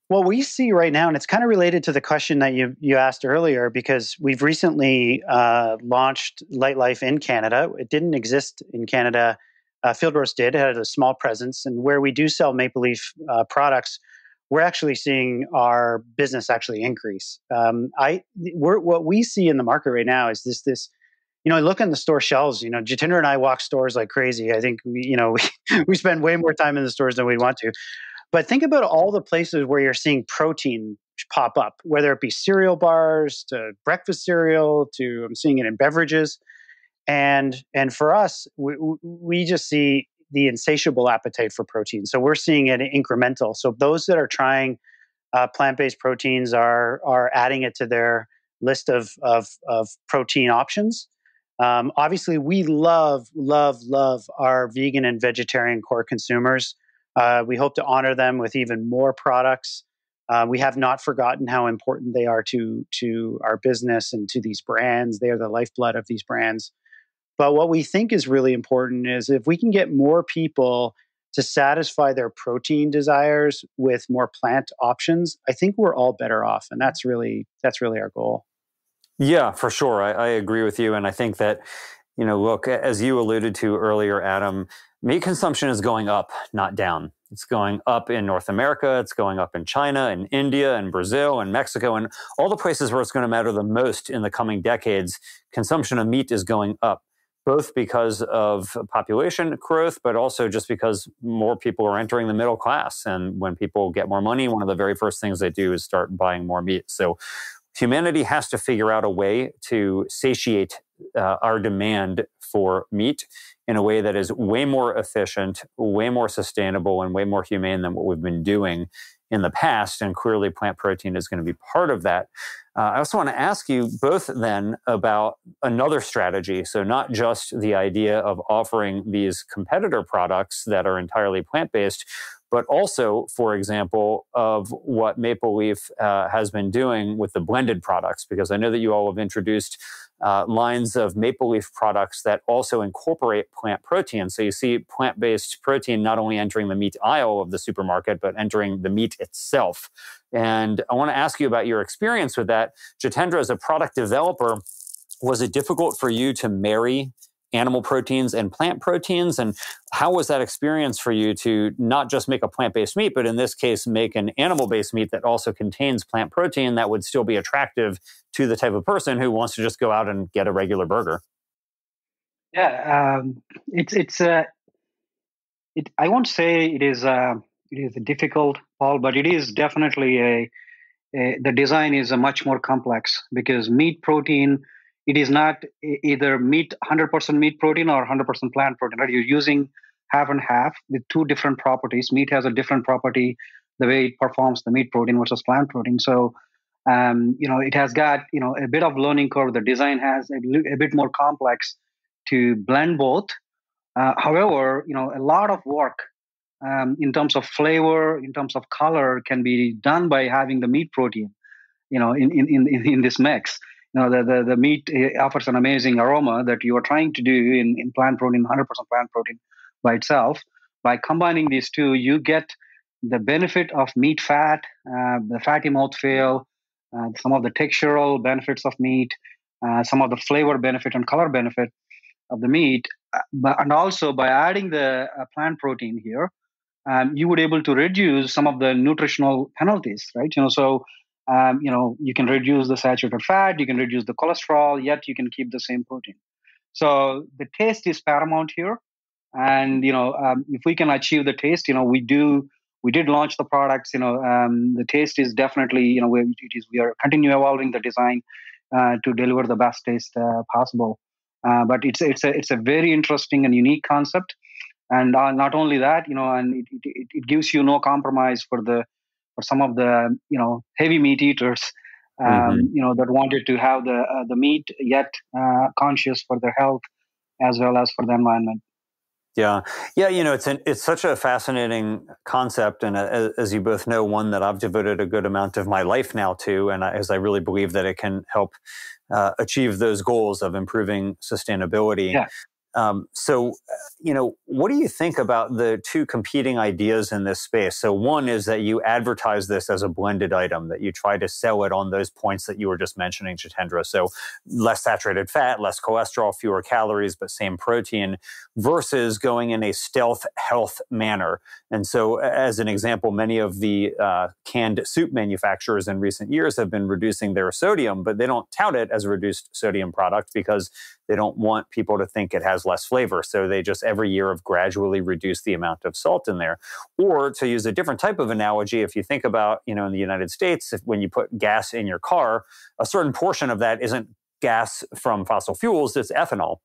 Well, we see right now, and it's kind of related to the question that you asked earlier, because we've recently launched Lightlife in Canada. It didn't exist in Canada. Field Roast did. It had a small presence. And where we do sell Maple Leaf products, we're actually seeing our business actually increase. What we see in the market right now is this. Look on the store shelves. Jitendra and I walk stores like crazy. I think we spend way more time in the stores than we want to. But think about all the places where you're seeing protein pop up, whether it be cereal bars to breakfast cereal to I'm seeing it in beverages, and for us, we just see the insatiable appetite for protein. So we're seeing it incremental. So those that are trying plant-based proteins are adding it to their list of protein options. Obviously, we love our vegan and vegetarian core consumers. We hope to honor them with even more products. We have not forgotten how important they are to our business and to these brands. They are the lifeblood of these brands. But what we think is really important is if we can get more people to satisfy their protein desires with more plant options, I think we're all better off. And that's really our goal. Yeah, for sure. I agree with you. And I think that, look, as you alluded to earlier, Adam, meat consumption is going up, not down. It's going up in North America. It's going up in China and India and Brazil and Mexico and all the places where it's going to matter the most in the coming decades. Consumption of meat is going up, both because of population growth, but also just because more people are entering the middle class. And when people get more money, one of the very first things they do is start buying more meat. So humanity has to figure out a way to satiate our demand for meat in a way that is way more efficient, way more sustainable, and way more humane than what we've been doing in the past. And clearly plant protein is going to be part of that. I also want to ask you both then about another strategy. So not just the idea of offering these competitor products that are entirely plant-based, but also, for example, of what Maple Leaf has been doing with the blended products, because I know that you all have introduced lines of Maple Leaf products that also incorporate plant protein. So you see plant-based protein not only entering the meat aisle of the supermarket, but entering the meat itself. And I want to ask you about your experience with that. Jitendra, as a product developer, was it difficult for you to marry animal proteins and plant proteins. And how was that experience for you to not just make a plant-based meat, but in this case, make an animal-based meat that also contains plant protein that would still be attractive to the type of person who wants to just go out and get a regular burger? Yeah, I won't say it is difficult, Paul, but it is definitely the design is a much more complex, because meat protein, it is not either 100% meat protein or 100% plant protein, right? You're using half and half with two different properties. Meat has a different property, the way it performs the meat protein versus plant protein. So, it has got, a bit of learning curve. The design has a bit more complex to blend both. However, a lot of work in terms of flavor, in terms of color, can be done by having the meat protein, in this mix. The meat offers an amazing aroma that you are trying to do in plant protein, 100% plant protein by itself. By combining these two, you get the benefit of meat fat, the fatty mouthfeel, some of the textural benefits of meat, some of the flavor benefit and color benefit of the meat, and also by adding the plant protein here, you would able to reduce some of the nutritional penalties, right? You can reduce the saturated fat, you can reduce the cholesterol, yet you can keep the same protein. So the taste is paramount here, and if we can achieve the taste, we did launch the products. The taste is definitely, we are continue evolving the design to deliver the best taste possible. But it's a very interesting and unique concept. And not only that, and it gives you no compromise for some of the heavy meat eaters, that wanted to have the meat yet conscious for their health as well as for the environment. Yeah. It's such a fascinating concept, and as you both know, one that I've devoted a good amount of my life now to, and as I really believe that it can help achieve those goals of improving sustainability. Yeah. What do you think about the two competing ideas in this space? So one is that you advertise this as a blended item, that you try to sell it on those points that you were just mentioning, Jitendra. So less saturated fat, less cholesterol, fewer calories, but same protein, versus going in a stealth health manner. And so as an example, many of the canned soup manufacturers in recent years have been reducing their sodium, but they don't tout it as a reduced sodium product because they don't want people to think it has less flavor. So they just every year have gradually reduced the amount of salt in there. Or to use a different type of analogy, if you think about, in the United States, when you put gas in your car, a certain portion of that isn't gas from fossil fuels, it's ethanol.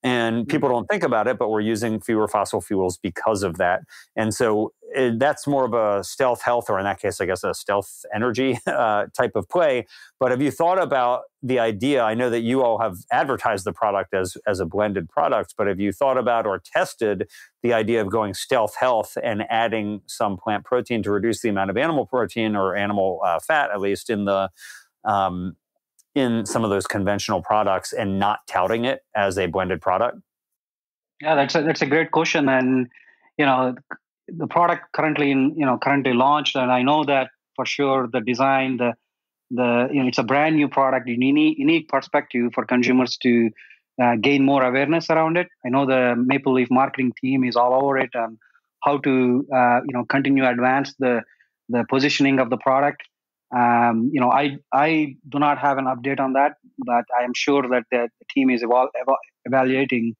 And people don't think about it, but we're using fewer fossil fuels because of that. And so that's more of a stealth health, or in that case, I guess, a stealth energy type of play. But have you thought about the idea? I know that you all have advertised the product as a blended product, but have you thought about or tested the idea of going stealth health and adding some plant protein to reduce the amount of animal protein or animal fat, at least in some of those conventional products, and not touting it as a blended product? Yeah, that's a great question. And the product currently launched, and I know that for sure the design, it's a brand new product, unique perspective for consumers to gain more awareness around it. I know the Maple Leaf marketing team is all over it, and how to continue to advance the positioning of the product. I do not have an update on that, but I am sure that the team is evaluating,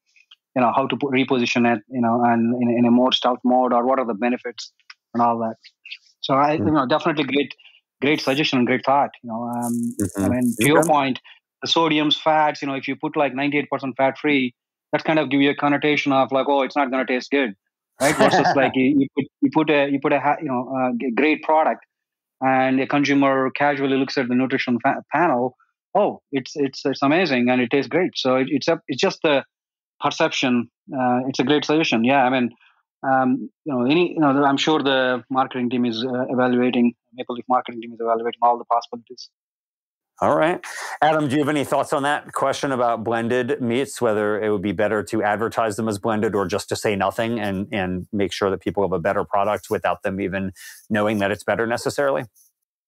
how to reposition it, and in a more stealth mode, or what are the benefits and all that. So definitely great suggestion and great thought. I mean, to your point, the sodiums, fats, if you put like 98% fat free, that kind of give you a connotation of like, oh, it's not going to taste good, right? Versus like you put a great product, and a consumer casually looks at the nutrition panel. Oh, it's amazing and it tastes great. So it's just the perception. It's a great suggestion. Yeah, I mean, I'm sure the marketing team is evaluating. Maple Leaf marketing team is evaluating all the possibilities. All right. Adam, do you have any thoughts on that question about blended meats, whether it would be better to advertise them as blended or just to say nothing and make sure that people have a better product without them even knowing that it's better necessarily?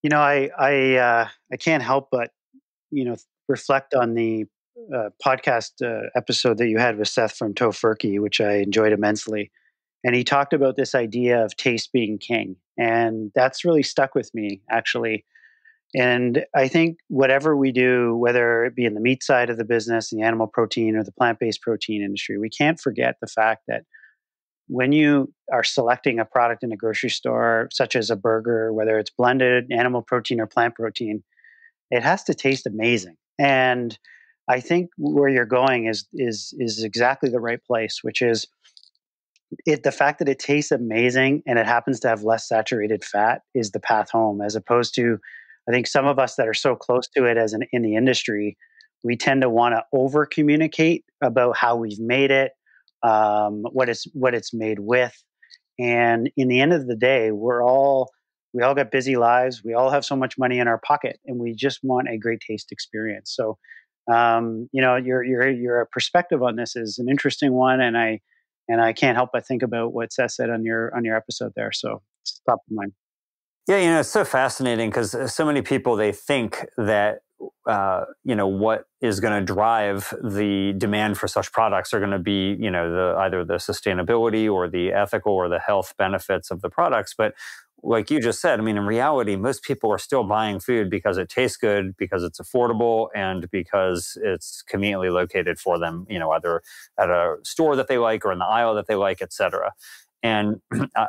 I can't help but, reflect on the podcast episode that you had with Seth from Tofurkey, which I enjoyed immensely. And he talked about this idea of taste being king. And that's really stuck with me, actually. And I think whatever we do, whether it be in the meat side of the business, the animal protein or the plant-based protein industry, we can't forget the fact that when you are selecting a product in a grocery store, such as a burger, whether it's blended animal protein or plant protein, it has to taste amazing. And I think where you're going is exactly the right place, which is the fact that it tastes amazing and it happens to have less saturated fat is the path home, as opposed to, I think some of us that are so close to it in the industry, we tend to want to over communicate about how we've made it, what it's made with. And in the end of the day, we all got busy lives. We all have so much money in our pocket, and we just want a great taste experience. So, your perspective on this is an interesting one, and I can't help but think about what Seth said on your episode there. So it's top of mind. Yeah, it's so fascinating because so many people, they think that what is going to drive the demand for such products are going to be, either the sustainability or the ethical or the health benefits of the products. But like you just said, in reality, most people are still buying food because it tastes good, because it's affordable, and because it's conveniently located for them, either at a store that they like or in the aisle that they like, et cetera. And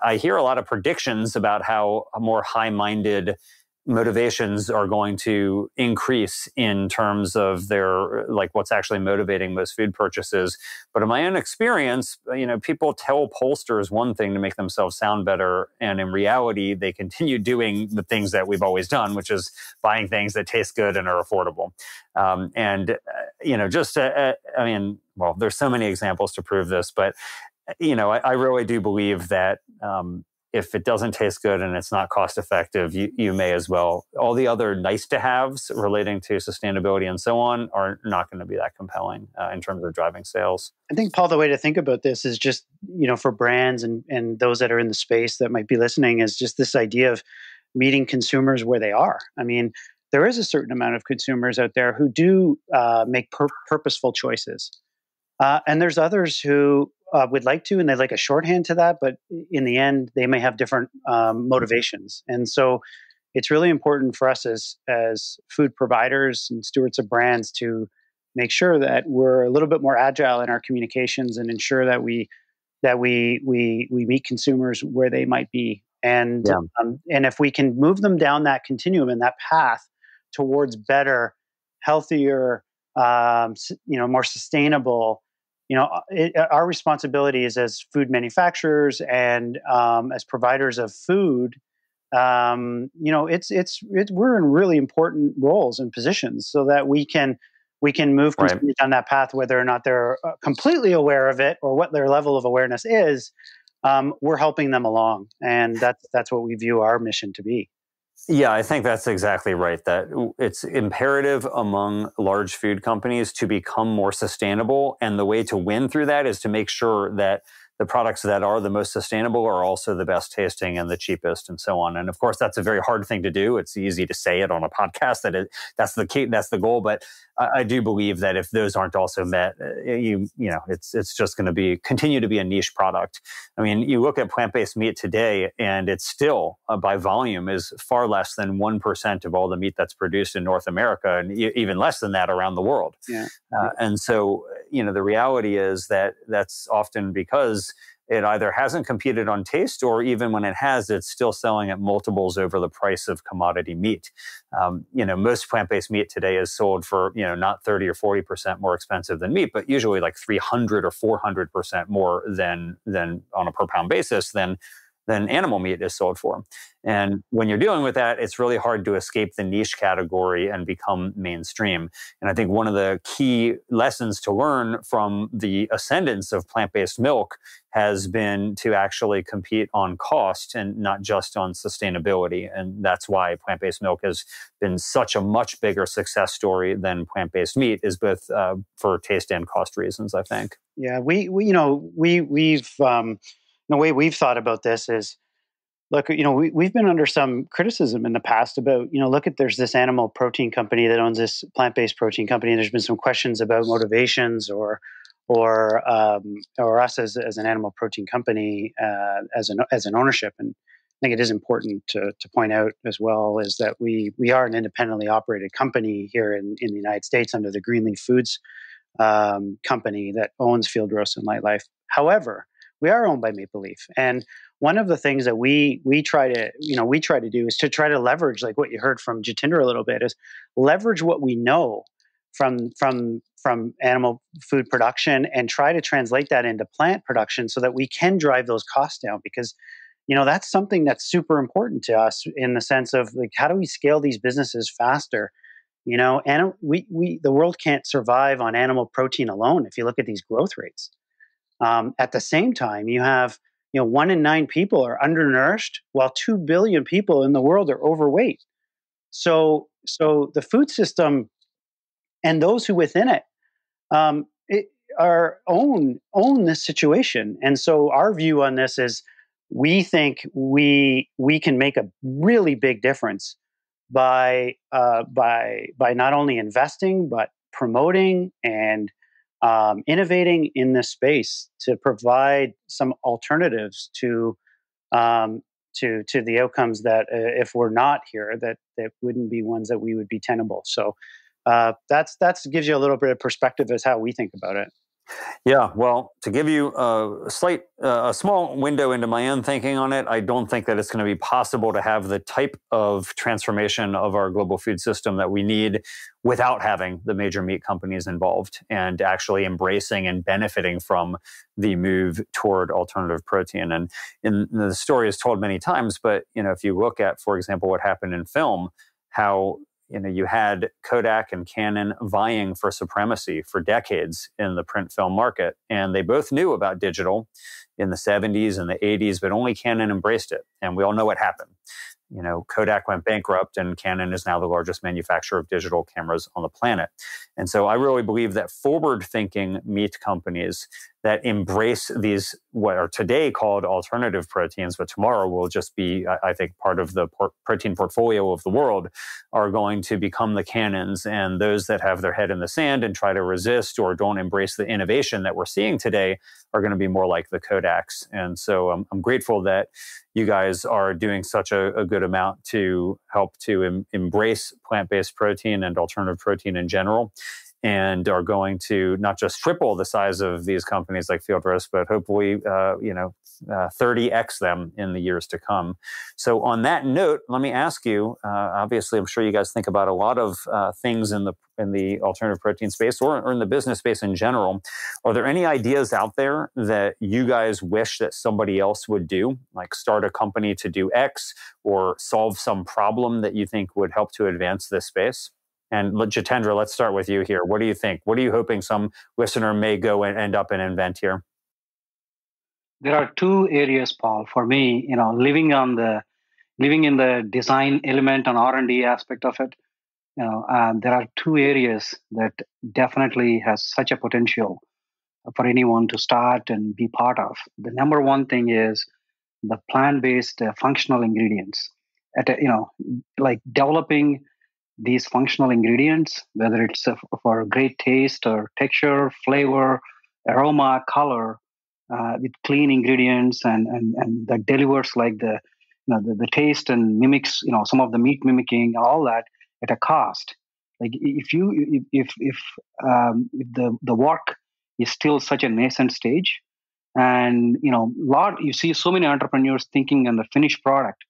I hear a lot of predictions about how more high-minded motivations are going to increase in terms of their, what's actually motivating most food purchases. But in my own experience, people tell pollsters one thing to make themselves sound better. And in reality, they continue doing the things that we've always done, which is buying things that taste good and are affordable. There's so many examples to prove this, but I really do believe that if it doesn't taste good and it's not cost effective, you may as well. All the other nice to haves relating to sustainability and so on are not going to be that compelling in terms of driving sales. I think, Paul, the way to think about this is just, for brands and those that are in the space that might be listening, is just this idea of meeting consumers where they are. There is a certain amount of consumers out there who do make purposeful choices. And there's others who would like to, and they'd like a shorthand to that, but in the end, they may have different motivations. And so it's really important for us as food providers and stewards of brands to make sure that we're a little bit more agile in our communications and ensure that we meet consumers where they might be. And and if we can move them down that continuum and that path towards better, healthier, more sustainable, our responsibility is as food manufacturers and as providers of food. We're in really important roles and positions so that we can move consumers down that path, whether or not they're completely aware of it or what their level of awareness is. We're helping them along, and that's what we view our mission to be. Yeah, I think that's exactly right. That it's imperative among large food companies to become more sustainable. And the way to win through that is to make sure that the products that are the most sustainable are also the best tasting and the cheapest and so on. And of course, that's a very hard thing to do. It's easy to say it on a podcast that's the key, that's the goal. But I do believe that if those aren't also met, it's just going to continue to be a niche product. You look at plant-based meat today, and it's still by volume is far less than 1% of all the meat that's produced in North America, and even less than that around the world. Yeah. And so, the reality is that that's often because it either hasn't competed on taste, or even when it has, it's still selling at multiples over the price of commodity meat. Most plant-based meat today is sold for, not 30 or 40% more expensive than meat, but usually like 300 or 400% more than on a per pound basis than animal meat is sold for. And when you're dealing with that, it's really hard to escape the niche category and become mainstream. And I think one of the key lessons to learn from the ascendance of plant-based milk has been to actually compete on cost and not just on sustainability. And that's why plant-based milk has been such a much bigger success story than plant-based meat, is both for taste and cost reasons, I think. Yeah, we've the way we've thought about this is Look, we've been under some criticism in the past about, there's this animal protein company that owns this plant-based protein company, and there's been some questions about motivations or us as an animal protein company as an ownership. And I think it is important to point out as well is that we are an independently operated company here in the United States under the Greenleaf Foods company that owns Field Roast and Lightlife. However, we are owned by Maple Leaf, and one of the things that we try to do is to try to leverage, like what you heard from Jitendra a little bit, is leverage what we know from animal food production and try to translate that into plant production so that we can drive those costs down, because that's something that's super important to us in the sense of, like, how do we scale these businesses faster? And the world can't survive on animal protein alone if you look at these growth rates. At the same time, you have 1 in 9 people are undernourished, while 2 billion people in the world are overweight. So the food system and those who within it, own this situation. And so our view on this is, we think we can make a really big difference by not only investing but promoting and innovating in this space to provide some alternatives to the outcomes that if we're not here, that wouldn't be ones that we would be tenable. So that's gives you a little bit of perspective as how we think about it. Yeah, well, to give you a small window into my own thinking on it, I don't think that it's going to be possible to have the type of transformation of our global food system that we need without having the major meat companies involved and actually embracing and benefiting from the move toward alternative protein. And the story is told many times, but if you look at, for example, what happened in film, how you had Kodak and Canon vying for supremacy for decades in the print film market. And they both knew about digital in the 70s and the 80s, but only Canon embraced it. And we all know what happened. Kodak went bankrupt, and Canon is now the largest manufacturer of digital cameras on the planet. And so I really believe that forward-thinking meat companies that embrace these, what are today called alternative proteins, but tomorrow will just be, I think, part of the protein portfolio of the world, are going to become the Canons. And those that have their head in the sand and try to resist or don't embrace the innovation that we're seeing today are going to be more like the Kodaks. And so I'm grateful that you guys are doing such a good amount to help to embrace plant-based protein and alternative protein in general, and are going to not just triple the size of these companies like Field Roast, but hopefully, 30x them in the years to come. So on that note, let me ask you, obviously, I'm sure you guys think about a lot of things in the alternative protein space or in the business space in general. Are there any ideas out there that you guys wish that somebody else would do, like start a company to do X or solve some problem that you think would help to advance this space? And Jitendra, let's start with you here. What do you think? What are you hoping some listener may go and end up and invent here? There are 2 areas, Paul, for me, living in the design element and R&D aspect of it. There are 2 areas that definitely has such a potential for anyone to start and be part of. The number one thing is the plant-based functional ingredients. Like developing these functional ingredients, whether it's for great taste or texture, flavor, aroma, color, with clean ingredients and that delivers like the taste and mimics some of the meat mimicking, all that at a cost. Like if the work is still such a nascent stage, and you see so many entrepreneurs thinking on the finished product.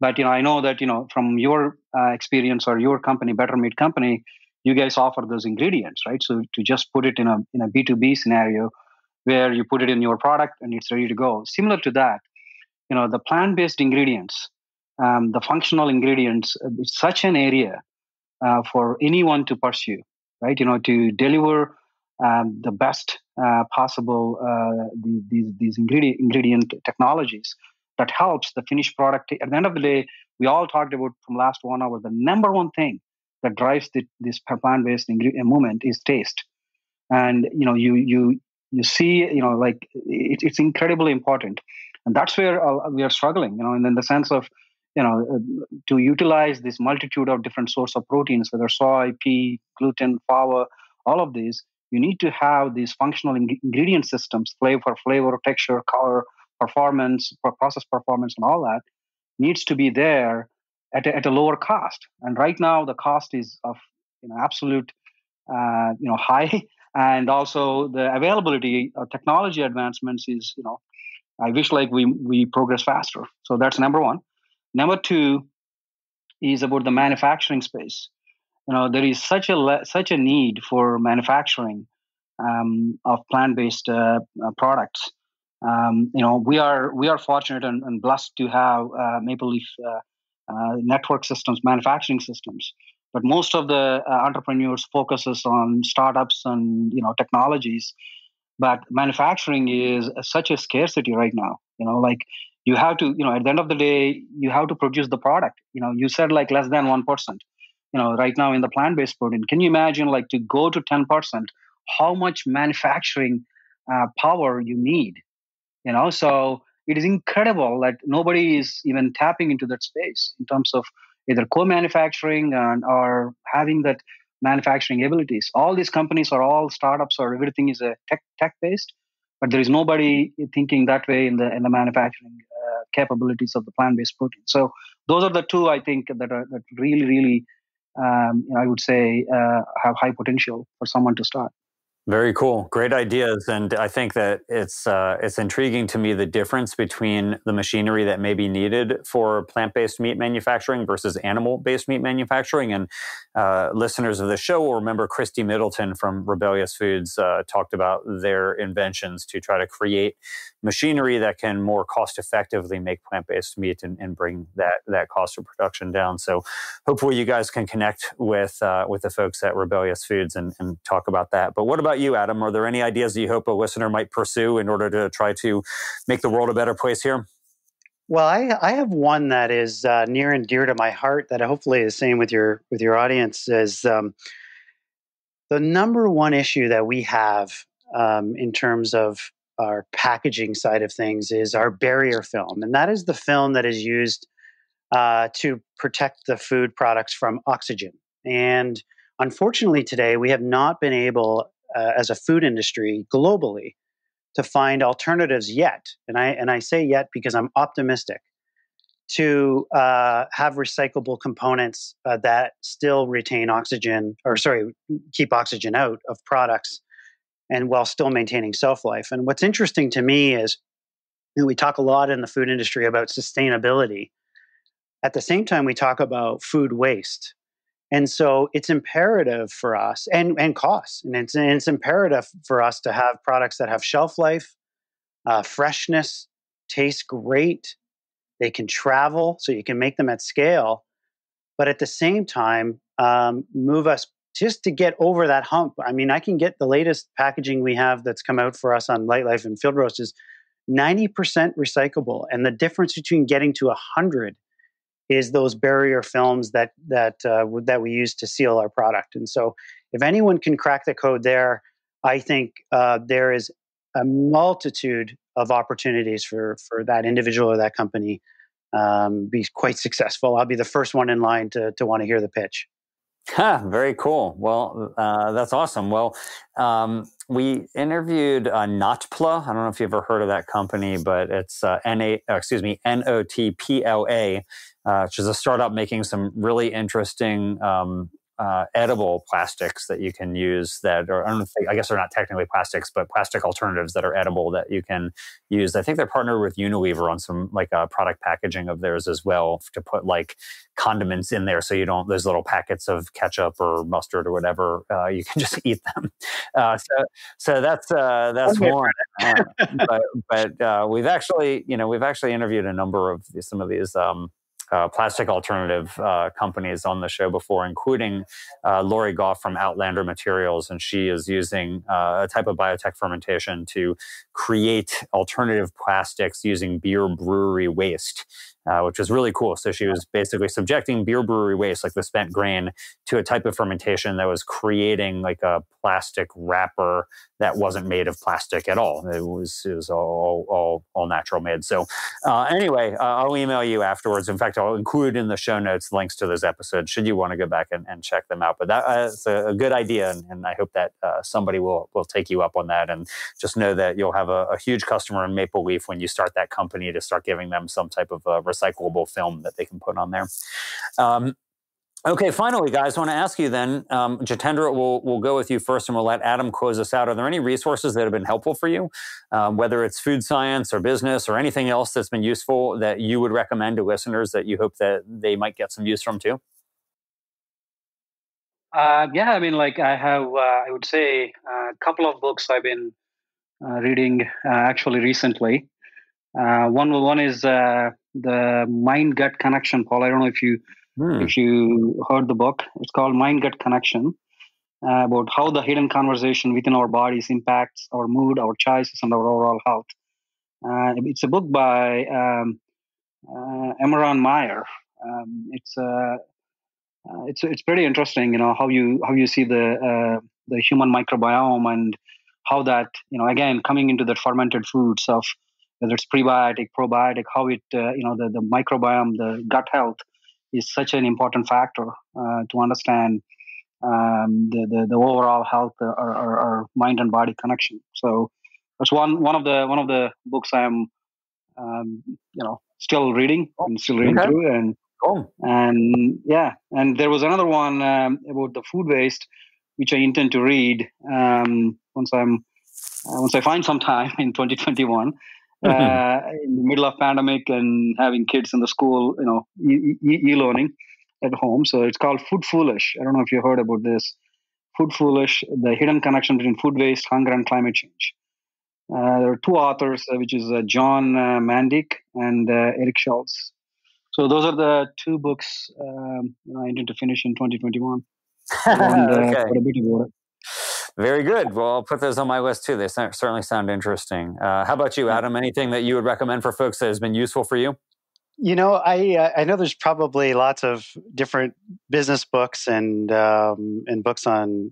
But I know that from your experience or your company, Better Meat Company, you guys offer those ingredients, right? So to just put it in a B2B scenario where you put it in your product and it's ready to go. Similar to that, the plant-based ingredients, the functional ingredients, it's such an area for anyone to pursue, right? To deliver the best possible these ingredient technologies that helps the finished product. At the end of the day, we all talked about from last 1 hour, the number one thing that drives this plant-based movement is taste. And you see, like it's incredibly important. And that's where we are struggling, and in the sense of, to utilize this multitude of different source of proteins, whether soy, pea, gluten, flour, all of these, you need to have these functional ingredient systems, flavor, texture, color, performance, process performance, and all that needs to be there at a lower cost. And right now, the cost is of absolute high, and also the availability of technology advancements is I wish like we progress faster. So that's number one. Number two is about the manufacturing space. There is such a need for manufacturing of plant-based products. We are fortunate and blessed to have Maple Leaf network systems, manufacturing systems. But most of the entrepreneurs focuses on startups and technologies. But manufacturing is such a scarcity right now. Like you have to, at the end of the day, you have to produce the product. You said like less than 1%. Right now in the plant-based protein, can you imagine like to go to 10%? How much manufacturing power you need? So it is incredible that nobody is even tapping into that space in terms of either co-manufacturing or having that manufacturing abilities. All these companies are all startups, or everything is a tech based, but there is nobody thinking that way in the manufacturing capabilities of the plant-based protein. So those are the two I think that really I would say have high potential for someone to start. Very cool. Great ideas. And I think that it's intriguing to me the difference between the machinery that may be needed for plant-based meat manufacturing versus animal-based meat manufacturing. And listeners of the show will remember Christy Middleton from Rebellious Foods talked about their inventions to try to create machinery that can more cost-effectively make plant-based meat and bring that cost of production down. So hopefully you guys can connect with the folks at Rebellious Foods and talk about that. But what about you, Adam? Are there any ideas that you hope a listener might pursue in order to try to make the world a better place here? Well, I have one that is near and dear to my heart that hopefully is the same with your audience. Is the number one issue that we have in terms of our packaging side of things is our barrier film, and that is the film that is used to protect the food products from oxygen. And unfortunately, today we have not been able, as a food industry globally, to find alternatives yet. And I say yet because I'm optimistic to have recyclable components that still retain oxygen, keep oxygen out of products, and while still maintaining shelf life. And what's interesting to me is we talk a lot in the food industry about sustainability. At the same time, we talk about food waste. And so it's imperative for us, and costs, and it's imperative for us to have products that have shelf life, freshness, taste great. They can travel, so you can make them at scale. But at the same time, move us just to get over that hump. I mean, I can get the latest packaging we have that's come out for us on Lightlife and Field Roast is 90% recyclable. And the difference between getting to 100 is those barrier films that we use to seal our product. And so if anyone can crack the code there, I think there is a multitude of opportunities for that individual or that company be quite successful. I'll be the first one in line to want to hear the pitch. Very cool. Well, that's awesome. Well, we interviewed Notpla. I don't know if you've ever heard of that company, but it's Notpla, which is a startup making some really interesting edible plastics that you can use that are, I guess they're not technically plastics, but plastic alternatives that are edible that you can use. I think they're partnered with Unilever on some product packaging of theirs as well to put like condiments in there. So you don't, those little packets of ketchup or mustard or whatever, you can just eat them. So that's one. But we've actually interviewed a number of some of these plastic alternative companies on the show before, including Lori Goff from Outlander Materials, and she is using a type of biotech fermentation to create alternative plastics using beer brewery waste. which was really cool. So she was basically subjecting beer brewery waste, like the spent grain, to a type of fermentation that was creating like a plastic wrapper that wasn't made of plastic at all. It was all natural made. So anyway, I'll email you afterwards. In fact, I'll include in the show notes links to those episodes should you want to go back and check them out. But that's a good idea, and I hope that somebody will take you up on that. And just know that you'll have a huge customer in Maple Leaf when you start that company to start giving them some type of recyclable film that they can put on there. Okay, finally, guys, I want to ask you then, Jitendra, we'll go with you first and we'll let Adam close us out. Are there any resources that have been helpful for you, whether it's food science or business or anything else that's been useful that you would recommend to listeners that you hope that they might get some use from too? Yeah, I mean, like I have, I would say a couple of books I've been reading actually recently. One is the Mind-Gut Connection, Paul. I don't know if you heard the book. It's called Mind-Gut Connection, about how the hidden conversation within our bodies impacts our mood, our choices, and our overall health. It's a book by Emeron Meyer. It's pretty interesting, how you see the human microbiome and how that, again, coming into the fermented foods of whether it's prebiotic, probiotic, how it, the microbiome, the gut health is such an important factor to understand the overall health or mind and body connection. So that's one of the books I'm still reading and still reading through, and and there was another one about the food waste which I intend to read once I find some time in 2021. In the middle of pandemic and having kids in the school, e-learning at home. So it's called Food Foolish. I don't know if you heard about this. Food Foolish, the hidden connection between food waste, hunger, and climate change. There are two authors, which is John Mandick and Eric Schultz. So those are the two books I intend to finish in 2021. And quite a bit about it. Very good. Well, I'll put those on my list too. They certainly sound interesting. How about you, Adam? Anything that you would recommend for folks that has been useful for you? I know there's probably lots of different business books and books on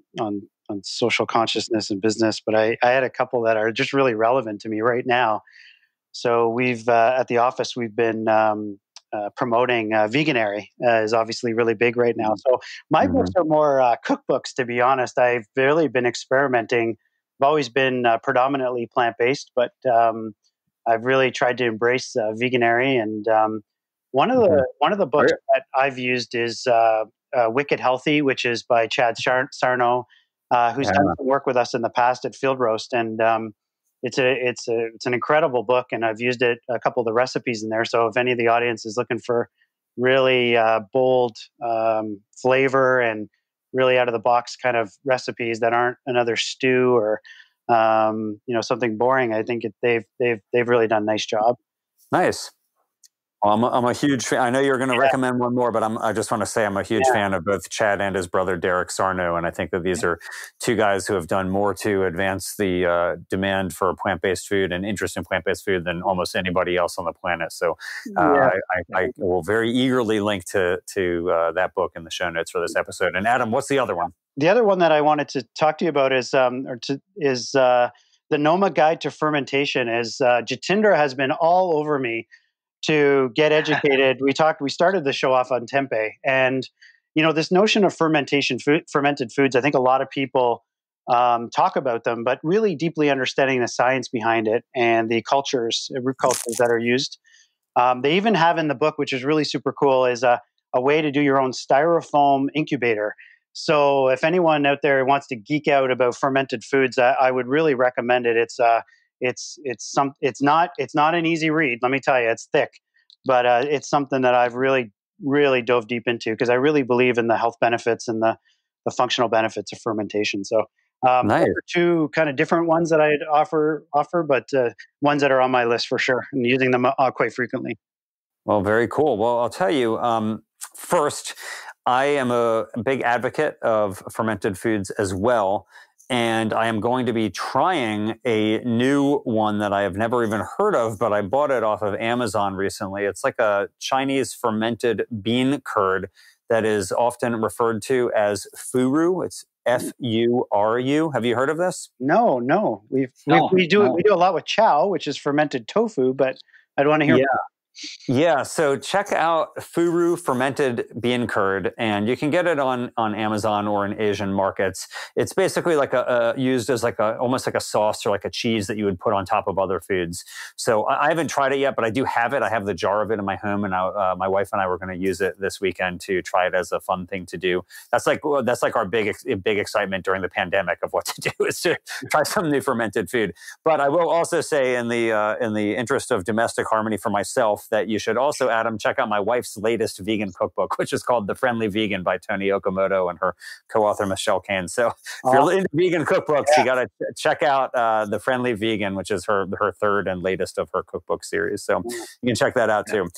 social consciousness and business, but I had a couple that are just really relevant to me right now. So we've at the office we've been promoting Veganary is obviously really big right now. So my books are more cookbooks, to be honest. I've really been experimenting. I've always been predominantly plant-based, but I've really tried to embrace Veganary. And one of the books that I've used is Wicked Healthy, which is by Chad Sarno, who's done some work with us in the past at Field Roast. And it's an incredible book, and I've used it a couple of the recipes in there. So if any of the audience is looking for really bold flavor and really out of the box kind of recipes that aren't another stew or something boring, I think they've really done a nice job. Nice. Well, I'm a huge fan. I know you're going to recommend one more, but I just want to say I'm a huge fan of both Chad and his brother, Derek Sarno. And I think that these are two guys who have done more to advance the demand for plant-based food and interest in plant-based food than almost anybody else on the planet. So I will very eagerly link to that book in the show notes for this episode. And Adam, what's the other one? The other one that I wanted to talk to you about is the Noma Guide to Fermentation. Jitendra has been all over me to get educated. We started the show off on tempeh, and this notion of fermented foods. I think a lot of people talk about them, but really deeply understanding the science behind it and the root cultures that are used. They even have in the book, which is really super cool, is a way to do your own styrofoam incubator. So if anyone out there wants to geek out about fermented foods, I would really recommend it. It's not an easy read. Let me tell you, it's thick, but it's something that I've really, really dove deep into because I really believe in the health benefits and the functional benefits of fermentation. So nice. Two kind of different ones that I'd offer, but ones that are on my list for sure and using them quite frequently. Well, very cool. Well, I'll tell you, first, I am a big advocate of fermented foods as well. and I am going to be trying a new one that I have never even heard of, but I bought it off of Amazon recently. It's like a Chinese fermented bean curd that is often referred to as Furu. It's Furu. Have you heard of this? No. We do a lot with chow, which is fermented tofu, but I'd want to hear. Yeah, so check out Furu fermented bean curd, and you can get it on Amazon or in Asian markets. It's basically like used as like almost like a sauce or like a cheese that you would put on top of other foods. So I haven't tried it yet, but I do have it. I have the jar of it in my home, and my wife and I were going to use it this weekend to try it as a fun thing to do. That's like our big excitement during the pandemic of what to do is to try some new fermented food. But I will also say, in the interest of domestic harmony for myself, that you should also, Adam, check out my wife's latest vegan cookbook, which is called The Friendly Vegan by Toni Okamoto and her co-author Michelle Kane. So if you're into vegan cookbooks, you got to check out The Friendly Vegan, which is her third and latest of her cookbook series. So you can check that out too.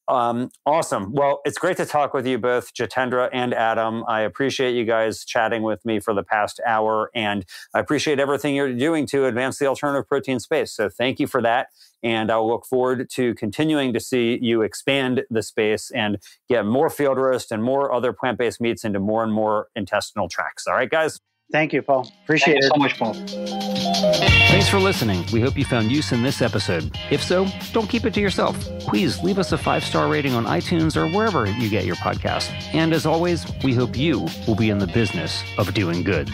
Awesome. Well, it's great to talk with you both, Jitendra and Adam. I appreciate you guys chatting with me for the past hour, and I appreciate everything you're doing to advance the alternative protein space. So thank you for that. And I'll look forward to continuing to see you expand the space and get more field roast and more other plant-based meats into more and more intestinal tracts. All right, guys? Thank you, Paul. Appreciate it. Thank you so much, Paul. Thanks for listening. We hope you found use in this episode. If so, don't keep it to yourself. Please leave us a 5-star rating on iTunes or wherever you get your podcast. And as always, we hope you will be in the business of doing good.